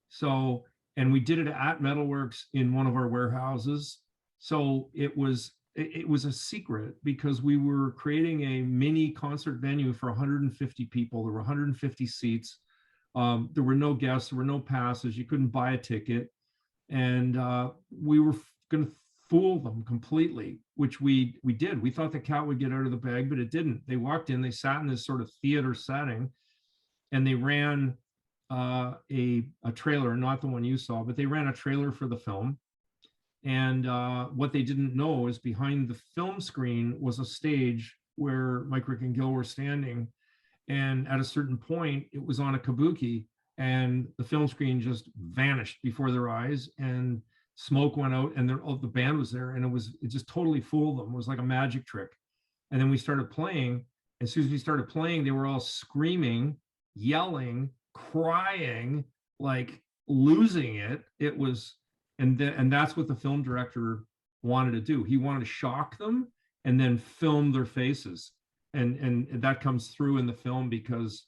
So, and we did it at Metalworks in one of our warehouses. So it was a secret because we were creating a mini concert venue for 150 people. There were 150 seats. There were no guests, there were no passes. You couldn't buy a ticket, and we were going to fool them completely, which we did. We thought the cat would get out of the bag, but it didn't. They walked in, they sat in this sort of theater setting, and they ran a trailer, not the one you saw, but they ran a trailer for the film. And what they didn't know is behind the film screen was a stage where Mike, Rick, and Gil were standing. And at a certain point, it was on a kabuki, and the film screen just vanished before their eyes, and smoke went out, and the band was there, and it just totally fooled them. It was like a magic trick. And then we started playing. As soon as we started playing, they were all screaming, yelling, crying, like losing it. It was, and that's what the film director wanted to do. He wanted to shock them and then film their faces, and that comes through in the film because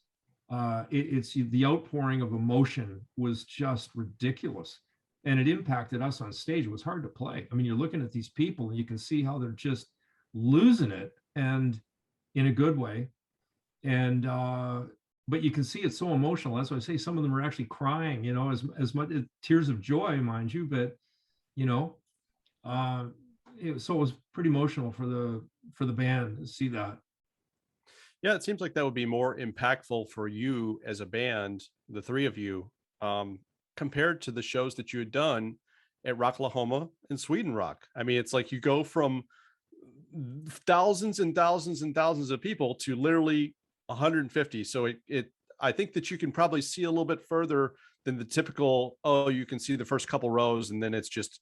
it's the outpouring of emotion was just ridiculous, and it impacted us on stage. It was hard to play. I mean, you're looking at these people and you can see how they're just losing it, and in a good way, and but you can see it's so emotional. That's why I say some of them are actually crying, as much tears of joy, mind you, but so it was pretty emotional for the band to see that. Yeah, it seems like that would be more impactful for you as a band, the three of you, compared to the shows that you had done at Rocklahoma and Sweden Rock. I mean, it's like you go from thousands and thousands and thousands of people to literally 150. So I think that you can probably see a little bit further than the typical, oh, you can see the first couple rows and then it's just,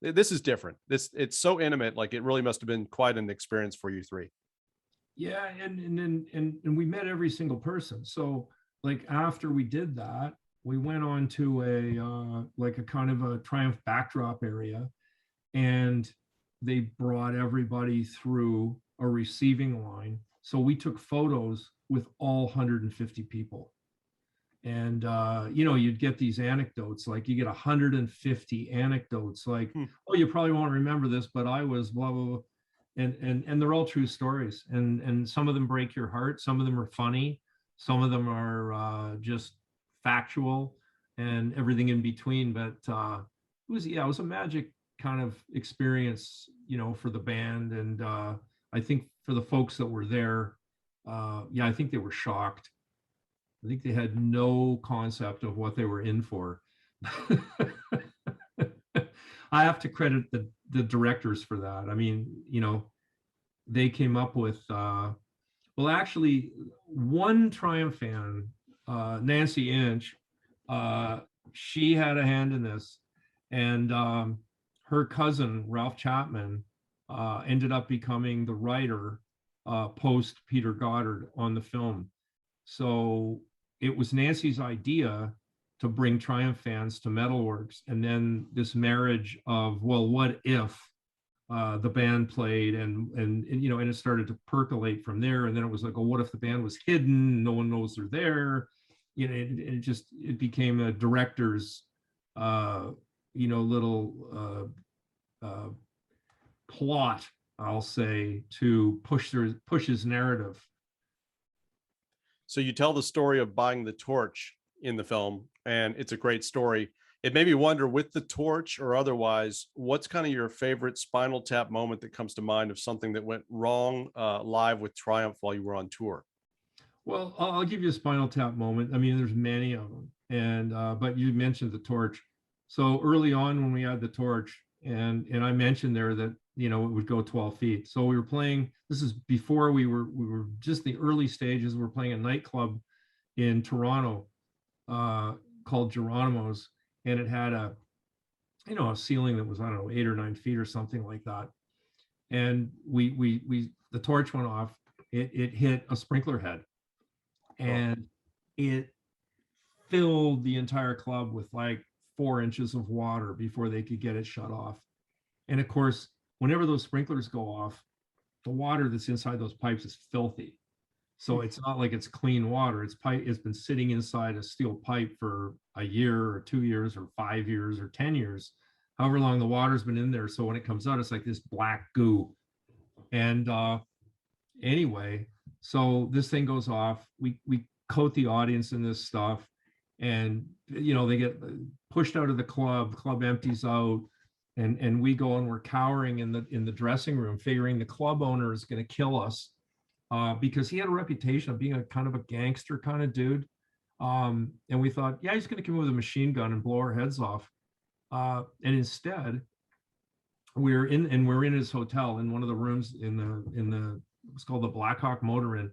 this is different. It's so intimate. Like, it really must have been quite an experience for you three. Yeah, and we met every single person. So like after we did that, we went on to a kind of a Triumph backdrop area, and they brought everybody through a receiving line. So we took photos with all 150 people. And you'd get these anecdotes, like you get 150 anecdotes, like, oh, you probably won't remember this, but I was blah blah blah. And they're all true stories, and some of them break your heart, some of them are funny, some of them are just factual, and everything in between. But it was a magic kind of experience, for the band. And I think for the folks that were there, I think they were shocked. I think they had no concept of what they were in for. I have to credit the directors for that. I mean, they came up with, actually, one Triumph fan, Nancy Inch, she had a hand in this, and her cousin, Ralph Chapman, ended up becoming the writer post Peter Goddard on the film. So it was Nancy's idea to bring Triumph fans to Metalworks, and then this marriage of, well, what if the band played, and it started to percolate from there. And then it was like, oh, what if the band was hidden? No one knows they're there. It became a director's, little plot, I'll say, to push his narrative. So you tell the story of buying the torch in the film, and it's a great story. It made me wonder, with the torch or otherwise, what's kind of your favorite Spinal Tap moment that comes to mind of something that went wrong live with Triumph while you were on tour? Well, I'll give you a Spinal Tap moment. I mean, there's many of them, and but you mentioned the torch. So early on when we had the torch, and I mentioned there that it would go 12 feet. So we were playing. This is before we were just the early stages. We're playing a nightclub in Toronto called Geronimo's, and it had a ceiling that was, I don't know, 8 or 9 feet or something like that. And the torch went off. It hit a sprinkler head, and it filled the entire club with like 4 inches of water before they could get it shut off. And of course, whenever those sprinklers go off, the water that's inside those pipes is filthy. So it's not like it's clean water. It's pipe. It's been sitting inside a steel pipe for a year or 2 years or 5 years or 10 years, however long the water's been in there. So when it comes out, it's like this black goo. And anyway, so this thing goes off. We coat the audience in this stuff, and they get pushed out of the club. The club empties out, and we go and we're cowering in the dressing room, figuring the club owner is going to kill us. Because he had a reputation of being a kind of a gangster kind of dude. And we thought, yeah, he's going to come in with a machine gun and blow our heads off. And instead, we're in his hotel in one of the rooms in the what's called the Black Hawk Motor Inn.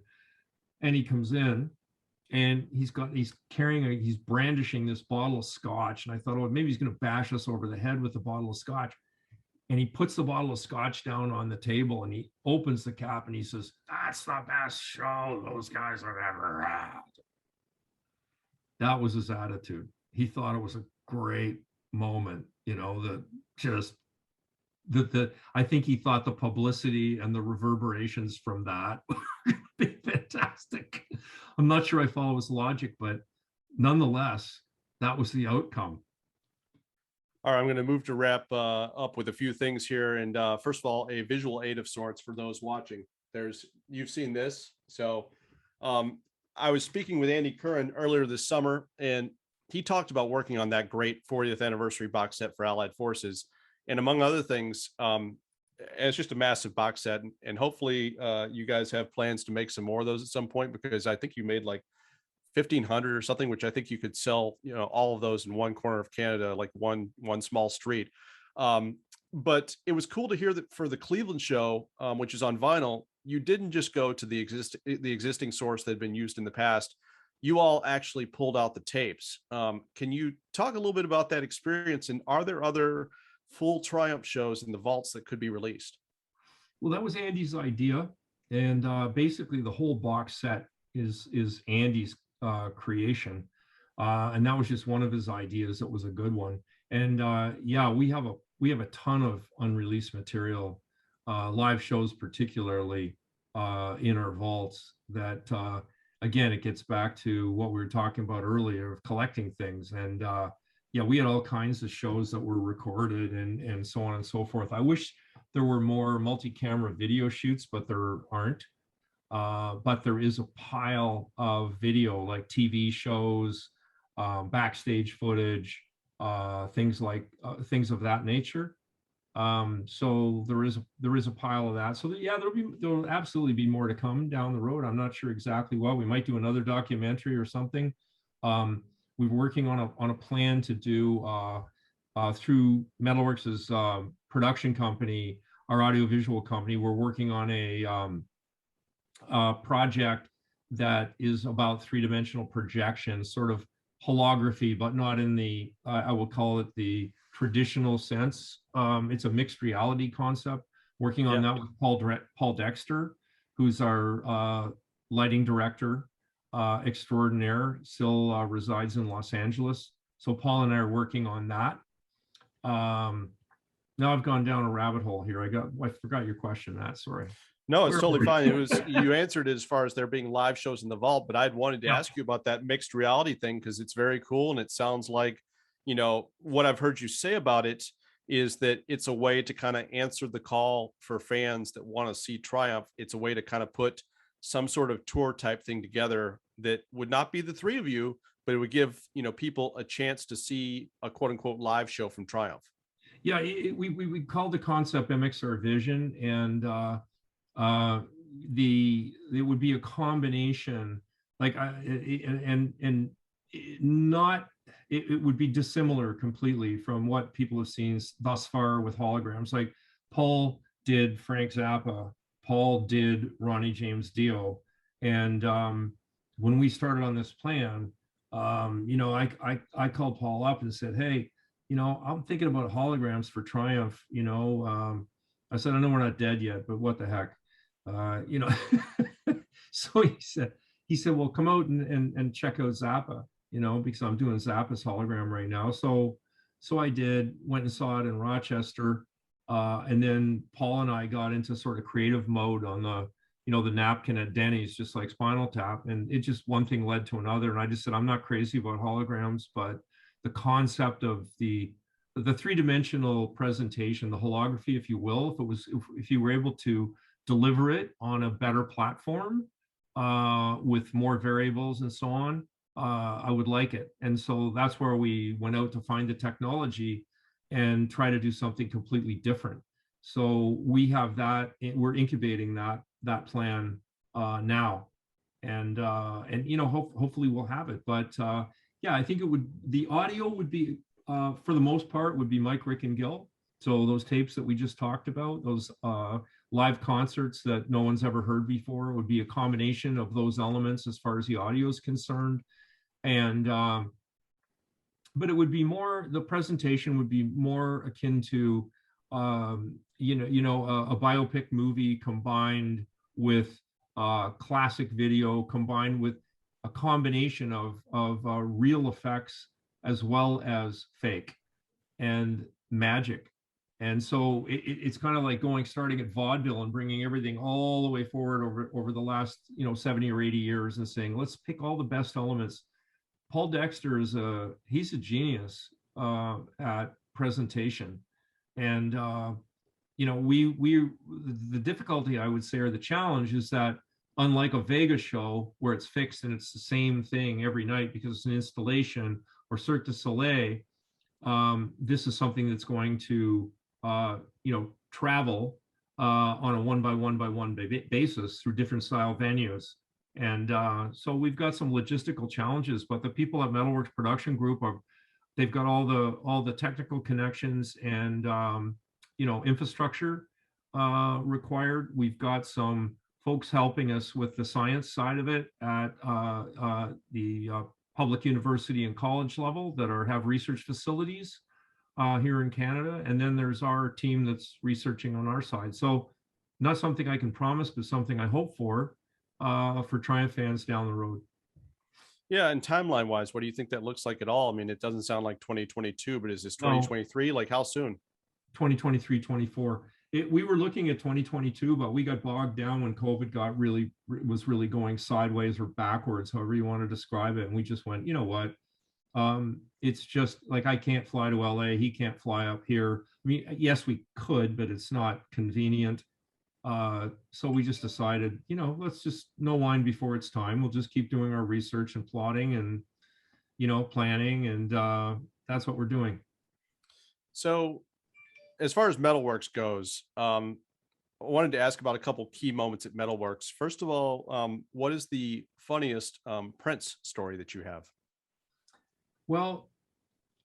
And he comes in and he's brandishing this bottle of scotch. And I thought, oh, maybe he's going to bash us over the head with the bottle of scotch. And he puts the bottle of scotch down on the table and he opens the cap and he says, "That's the best show those guys have ever had." That was his attitude. He thought it was a great moment, I think he thought the publicity and the reverberations from that would be fantastic. I'm not sure I follow his logic, but nonetheless, that was the outcome. All right, I'm going to move to wrap up with a few things here. And first of all, a visual aid of sorts for those watching. You've seen this. So I was speaking with Andy Curran earlier this summer, and he talked about working on that great 40th anniversary box set for Allied Forces. And among other things, it's just a massive box set. And hopefully you guys have plans to make some more of those at some point, because I think you made like 1,500 or something, which I think you could sell, all of those in one corner of Canada, like one small street. But it was cool to hear that for the Cleveland show, which is on vinyl, you didn't just go to the existing source that had been used in the past. You all actually pulled out the tapes. Can you talk a little bit about that experience? And are there other full Triumph shows in the vaults that could be released? Well, that was Andy's idea. And basically the whole box set is Andy's creation, and that was just one of his ideas. It was a good one. And yeah, we have a ton of unreleased material, live shows particularly, in our vaults that again, it gets back to what we were talking about earlier of collecting things. And yeah, we had all kinds of shows that were recorded and so on and so forth. I wish there were more multi-camera video shoots, but there aren't. But there is a pile of video, like TV shows, backstage footage, things of that nature. So there is a pile of that. So yeah, there'll absolutely be more to come down the road. I'm not sure exactly what. We might do another documentary or something. We're working on a plan to do through Metalworks' production company, our audiovisual company. We're working on a project that is about three-dimensional projection, sort of holography, but not in the I will call it the traditional sense. It's a mixed reality concept. Working on that with Paul Dexter, who's our lighting director extraordinaire, still resides in Los Angeles. So Paul and I are working on that. Now I've gone down a rabbit hole here. I forgot your question, Matt. Sorry. No, it's totally fine. You answered it as far as there being live shows in the vault, but I'd wanted to ask you about that mixed reality thing, because it's very cool. And it sounds like, what I've heard you say about it is that it's a way to kind of answer the call for fans that want to see Triumph. It's a way to kind of put some sort of tour type thing together that would not be the three of you, but it would give, people a chance to see a quote unquote live show from Triumph. Yeah, we called the concept MX Our Vision, and it would be a combination, like it would be dissimilar completely from what people have seen thus far with holograms. Like Paul did Frank Zappa, Paul did Ronnie James Dio, and when we started on this plan, I called Paul up and said, "Hey, I'm thinking about holograms for Triumph. I said, I know we're not dead yet, but what the heck, So he said, well, come out and check out Zappa, because I'm doing Zappa's hologram right now. So I did, went and saw it in Rochester, and then Paul and I got into sort of creative mode on the napkin at Denny's, just like Spinal Tap. And it just, one thing led to another. And I just said, I'm not crazy about holograms, but the concept of the three-dimensional presentation, the holography, if you will, if you were able to deliver it on a better platform with more variables and so on, I would like it. And so that's where we went out to find the technology and try to do something completely different. So we have that, we're incubating that plan now, and hopefully we'll have it. But yeah, I think the audio would be for the most part would be Mike, Rick, and Gil. So those tapes that we just talked about, those live concerts that no one's ever heard before, would be a combination of those elements as far as the audio is concerned. And but it would be more, the presentation would be more akin to a biopic movie combined with classic video, combined with a combination of real effects as well as fake and magic. And so it's kind of like starting at vaudeville and bringing everything all the way forward over the last 70 or 80 years and saying, let's pick all the best elements. Paul Dexter he's a genius at presentation. And the difficulty, I would say, or the challenge, is that unlike a Vegas show where it's fixed and it's the same thing every night because it's an installation, or Cirque du Soleil, this is something that's going to travel on a one by one basis through different style venues. And so we've got some logistical challenges, but the people at Metalworks Production Group they've got all the technical connections and infrastructure required. We've got some folks helping us with the science side of it at the public university and college level that have research facilities here in Canada. And then there's our team that's researching on our side. So not something I can promise, but something I hope for Triumph fans down the road. Yeah, and timeline wise, what do you think that looks like at all? I mean, it doesn't sound like 2022, but is this 2023? Like how soon? 2023, 24. We were looking at 2022, but we got bogged down when COVID was really going sideways or backwards, however you want to describe it. And we just went, you know what? It's just like, I can't fly to LA. He can't fly up here. I mean, yes, we could, but it's not convenient. So we just decided, let's just no wine before it's time. We'll just keep doing our research and plotting and, planning. And that's what we're doing. So as far as Metalworks goes, I wanted to ask about a couple key moments at Metalworks. First of all, what is the funniest Prince story that you have? Well,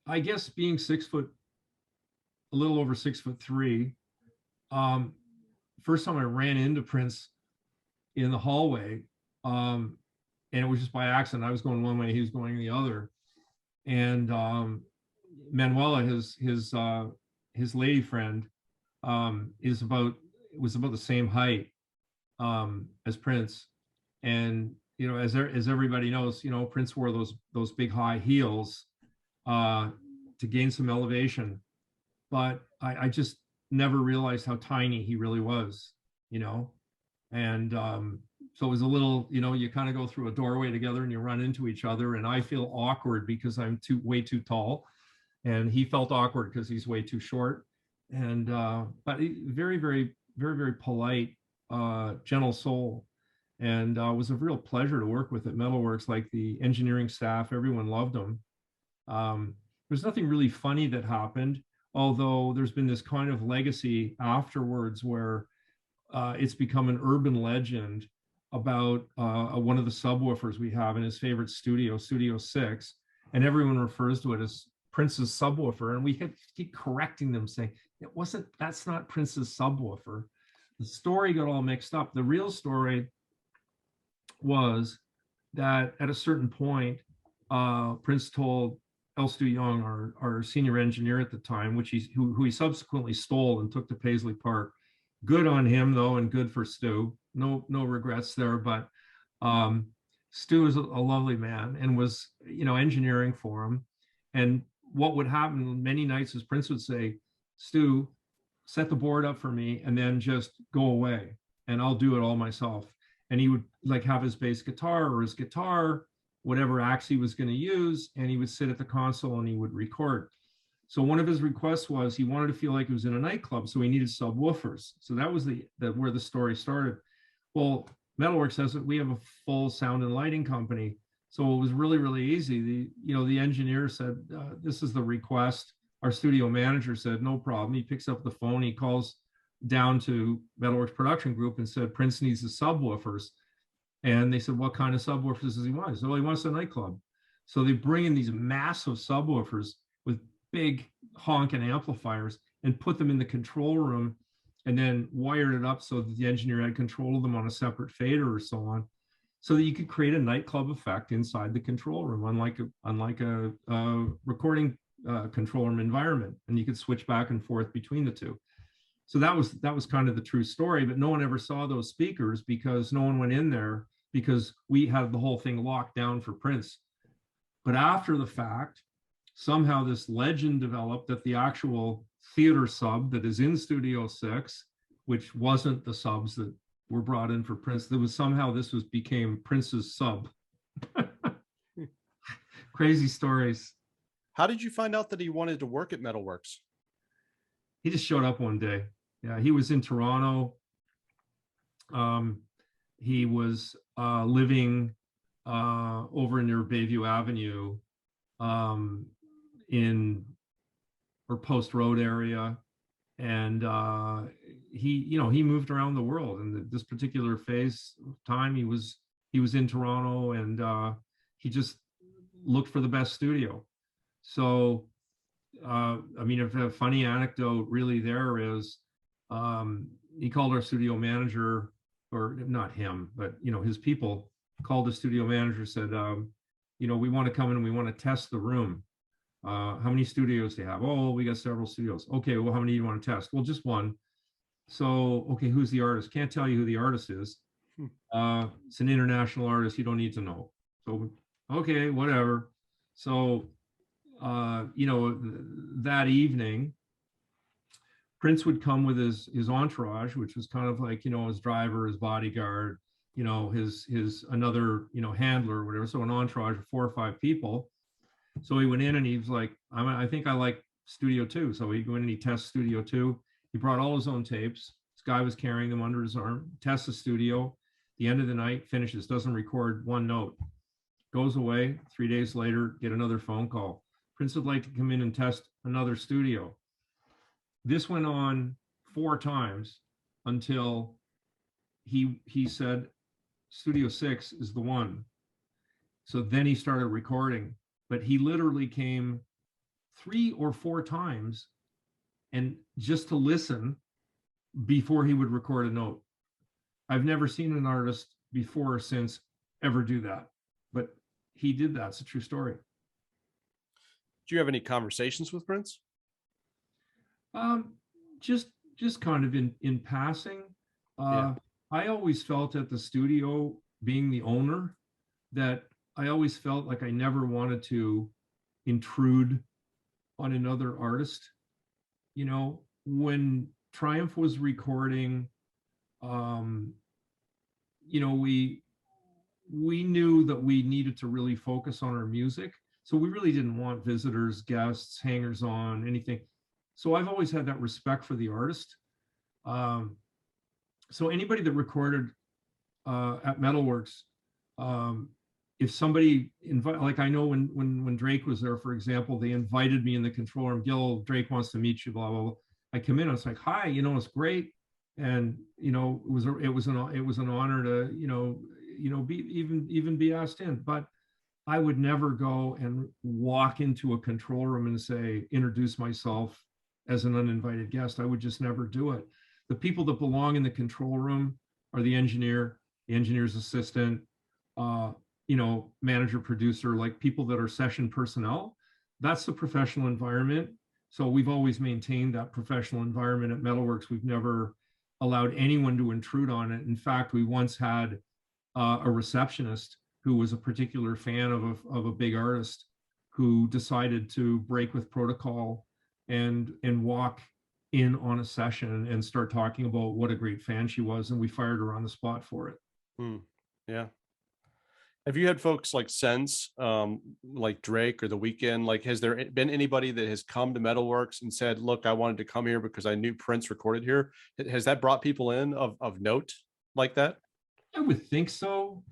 I guess being a little over 6'3", first time I ran into Prince in the hallway, and it was just by accident. I was going one way, he was going the other, and Manuela, his lady friend, was about the same height as Prince, and as everybody knows, Prince wore those big high heels to gain some elevation, but I just never realized how tiny he really was, and so it was a little, you kind of go through a doorway together and you run into each other, and I feel awkward because I'm way too tall, and he felt awkward because he's way too short. And but very, very, very, very polite, gentle soul, and was a real pleasure to work with at Metalworks. Like the engineering staff, everyone loved him. There's nothing really funny that happened, although there's been this kind of legacy afterwards where it's become an urban legend about one of the subwoofers we have in his favorite studio, Studio 6, and everyone refers to it as Prince's subwoofer, and we had to keep correcting them, saying that's not Prince's subwoofer. The story got all mixed up. The real story was that at a certain point, Prince told Stu Young, our senior engineer at the time, who he subsequently stole and took to Paisley Park. Good on him though, and good for Stu. No regrets there. But Stu is a lovely man and was engineering for him. And what would happen many nights is Prince would say, Stu, set the board up for me and then just go away. and I'll do it all myself. And he would like have his bass guitar or his guitar, whatever axe he was going to use, and he would sit at the console and he would record. So one of his requests was he wanted to feel like he was in a nightclub, so he needed subwoofers. So that was the where the story started. Well, Metalworks says that we have a full sound and lighting company, so it was really, really easy. The engineer said, "This is the request." Our studio manager said, "No problem." He picks up the phone, he calls down to Metalworks Production Group and said, "Prince needs the subwoofers." And they said, "What kind of subwoofers does he want?" He said, "Well, he wants a nightclub." So they bring in these massive subwoofers with big honking amplifiers and put them in the control room, and then wired it up so that the engineer had control of them on a separate fader or so on, so that you could create a nightclub effect inside the control room, unlike a recording control room environment, and you could switch back and forth between the two. So that was kind of the true story, but no one ever saw those speakers because no one went in there, because we had the whole thing locked down for Prince. But after the fact, somehow this legend developed that the actual theater sub that is in Studio 6, which wasn't the subs that were brought in for Prince, became Prince's sub. Crazy stories. How did you find out that he wanted to work at Metalworks? He just showed up one day. Yeah, he was in Toronto. He was living over near Bayview Avenue, in or Post Road area, and he moved around the world. And this particular time, he was in Toronto, and he just looked for the best studio. So if a funny anecdote really there is, he called our studio manager, or not him, but his people called the studio manager, said, we want to come in and we want to test the room. How many studios do you have? Oh, we got several studios. Okay, well, how many do you want to test? Well, just one. So, okay, who's the artist? Can't tell you who the artist is. It's an international artist. You don't need to know. So, okay, whatever. So, that evening, Prince would come with his entourage, which was kind of like, his driver, his bodyguard, his another, handler or whatever. So an entourage of 4 or 5 people. So he went in and he was like, I think I like Studio 2. So he went in and he tests Studio 2. He brought all his own tapes. This guy was carrying them under his arm, tests the studio. The end of the night, finishes, doesn't record one note. Goes away. 3 days later, get another phone call. Prince would like to come in and test another studio. This went on 4 times until he said Studio 6 is the one. So then he started recording, but he literally came 3 or 4 times and just to listen before he would record a note. I've never seen an artist before or since ever do that, but he did that. It's a true story. Do you have any conversations with Prince? Just kind of in passing. I always felt at the studio, being the owner, that I always felt like I never wanted to intrude on another artist. When Triumph was recording, we knew that we needed to really focus on our music. So we really didn't want visitors, guests, hangers on, anything. So I've always had that respect for the artist. So anybody that recorded at Metalworks, if somebody like I know when Drake was there, for example, they invited me in the control room. Gil, Drake wants to meet you, blah, blah, blah. I come in, I was like, hi, it's great. And, it was an honor to, be asked in, but I would never go and walk into a control room and say, introduce myself as an uninvited guest. I would just never do it. The people that belong in the control room are the engineer's assistant, manager, producer, like people that are session personnel. That's the professional environment. So we've always maintained that professional environment at Metalworks. We've never allowed anyone to intrude on it. In fact, we once had a receptionist who was a particular fan of a big artist who decided to break with protocol and walk in on a session and start talking about what a great fan she was, and we fired her on the spot for it. Hmm. Yeah. Have you had folks like since, like Drake or The Weeknd? Like, has there been anybody that has come to Metalworks and said, "Look, I wanted to come here because I knew Prince recorded here"? Has that brought people in of note like that? I would think so.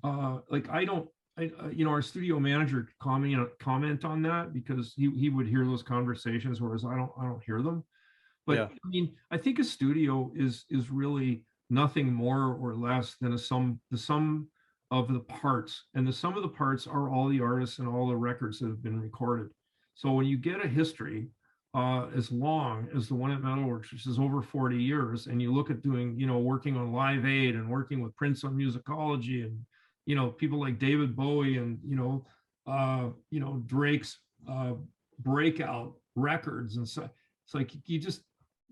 Like I don't, you know, our studio manager comment on that because he would hear those conversations, whereas I don't hear them. But Yeah. I mean, I think a studio is really nothing more or less than the sum of the parts, and the sum of the parts are all the artists and all the records that have been recorded. So when you get a history as long as the one at Metalworks, which is over 40 years, and you look at doing, you know, working on Live Aid and working with Prince on musicology, and you know, people like David Bowie and you know, Drake's breakout records, and so it's like you just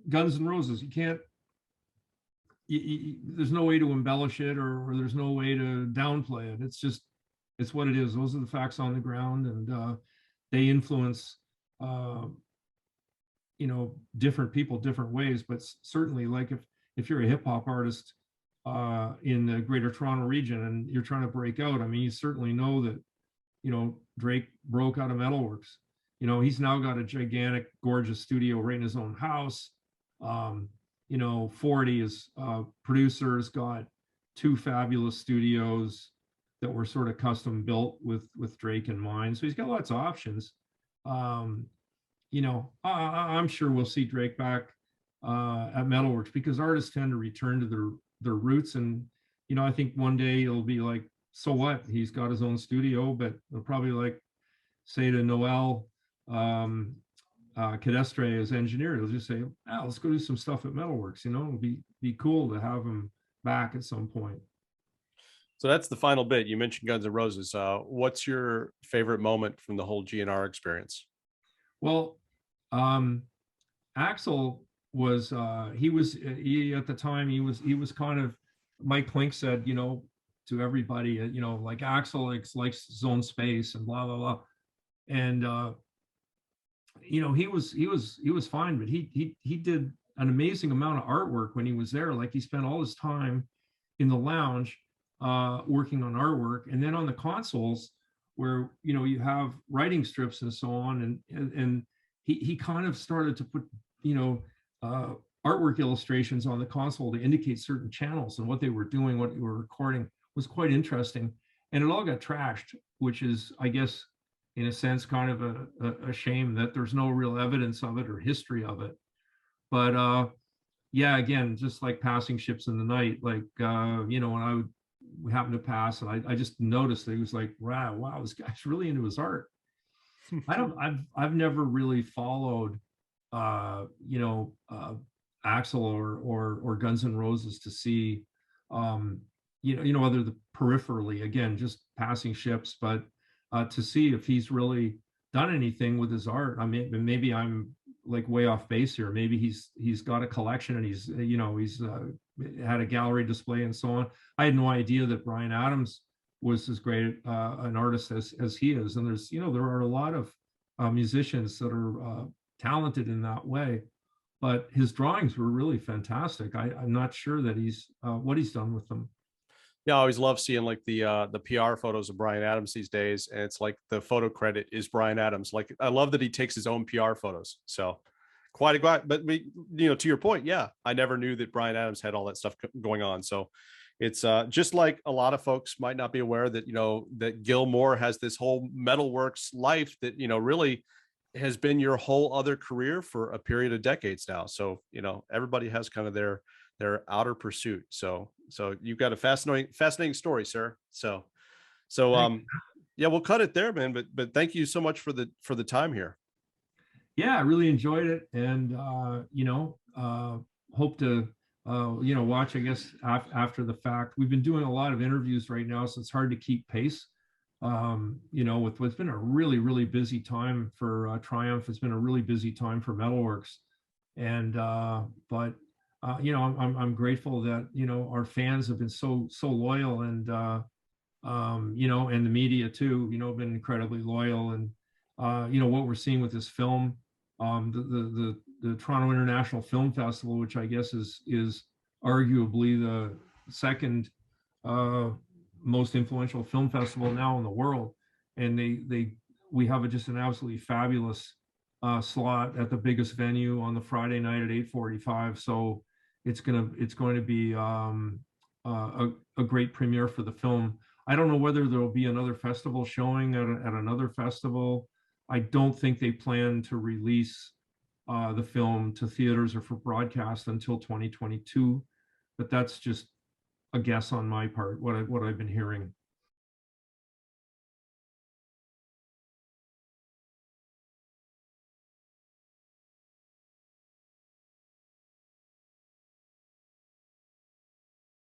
Guns N' Roses. You can't. There's no way to embellish it, or there's no way to downplay it. It's just, it's what it is. Those are the facts on the ground, and they influence, uh, you know, different people different ways. But certainly, like if you're a hip hop artist in the Greater Toronto region and you're trying to break out, I mean, you certainly know that, you know, Drake broke out of Metalworks. You know, he's now got a gigantic, gorgeous studio right in his own house. You know, 40 is producers got two fabulous studios that were sort of custom built with Drake in mind. So he's got lots of options. You know, I'm sure we'll see Drake back at Metalworks because artists tend to return to their roots. And you know, I think one day it'll be like, so what? He's got his own studio, but they'll probably like say to Noel Cadestre as engineer, they'll just say, oh, let's go do some stuff at Metalworks. You know, it'll be cool to have him back at some point. So that's the final bit. You mentioned Guns N' Roses. What's your favorite moment from the whole GNR experience? Well, um, Axel was he at the time he was kind of, Mike Klink said, you know, to everybody, you know, like Axel likes his own space and blah blah blah, and you know, he was fine, but he did an amazing amount of artwork when he was there. Like he spent all his time in the lounge working on artwork, and then on the consoles where, you know, you have writing strips and so on, and he kind of started to put, you know, artwork illustrations on the console to indicate certain channels and what they were doing, what they were recording. Was quite interesting, and it all got trashed, which is, I guess, in a sense, kind of a shame that there's no real evidence of it or history of it. But yeah, again, just like passing ships in the night, like you know, when I would happen to pass, and I just noticed that he was like, wow, this guy's really into his art. I've never really followed you know, Axel or Guns N' Roses to see you know, other the peripherally, again, just passing ships, but to see if he's really done anything with his art. I mean, maybe I'm like way off base here. Maybe he's got a collection and he's, you know, he's had a gallery display and so on. I had no idea that Bryan Adams was as great an artist as he is. And there's, you know, there are a lot of musicians that are talented in that way, but his drawings were really fantastic. I'm not sure that he's what he's done with them. Yeah, I always love seeing like the PR photos of Bryan Adams these days, and it's like the photo credit is Bryan Adams. Like I love that he takes his own PR photos. So quite a guy. But we, you know, to your point, yeah, I never knew that Bryan Adams had all that stuff going on. So it's just like a lot of folks might not be aware that, you know, that Gil Moore has this whole Metalworks life that, you know, really has been your whole other career for a period of decades now. So, you know, everybody has kind of their outer pursuit. So you've got a fascinating story, sir. So yeah, we'll cut it there, man. But thank you so much for the time here. Yeah, I really enjoyed it, and you know, hope to you know, watch, I guess, after the fact. We've been doing a lot of interviews right now, so it's hard to keep pace. You know, with what's been a really busy time for Triumph. It's been a really busy time for Metalworks, and but you know, I'm grateful that, you know, our fans have been so loyal, and you know, and the media too, you know, been incredibly loyal, and you know, what we're seeing with this film, the Toronto International Film Festival, which I guess is arguably the second most influential film festival now in the world. And we have just an absolutely fabulous slot at the biggest venue on the Friday night at 8:45. So it's going to be a great premiere for the film. I don't know whether there will be another festival showing at another festival. I don't think they plan to release the film to theaters or for broadcast until 2022, but that's just a guess on my part, what I've been hearing.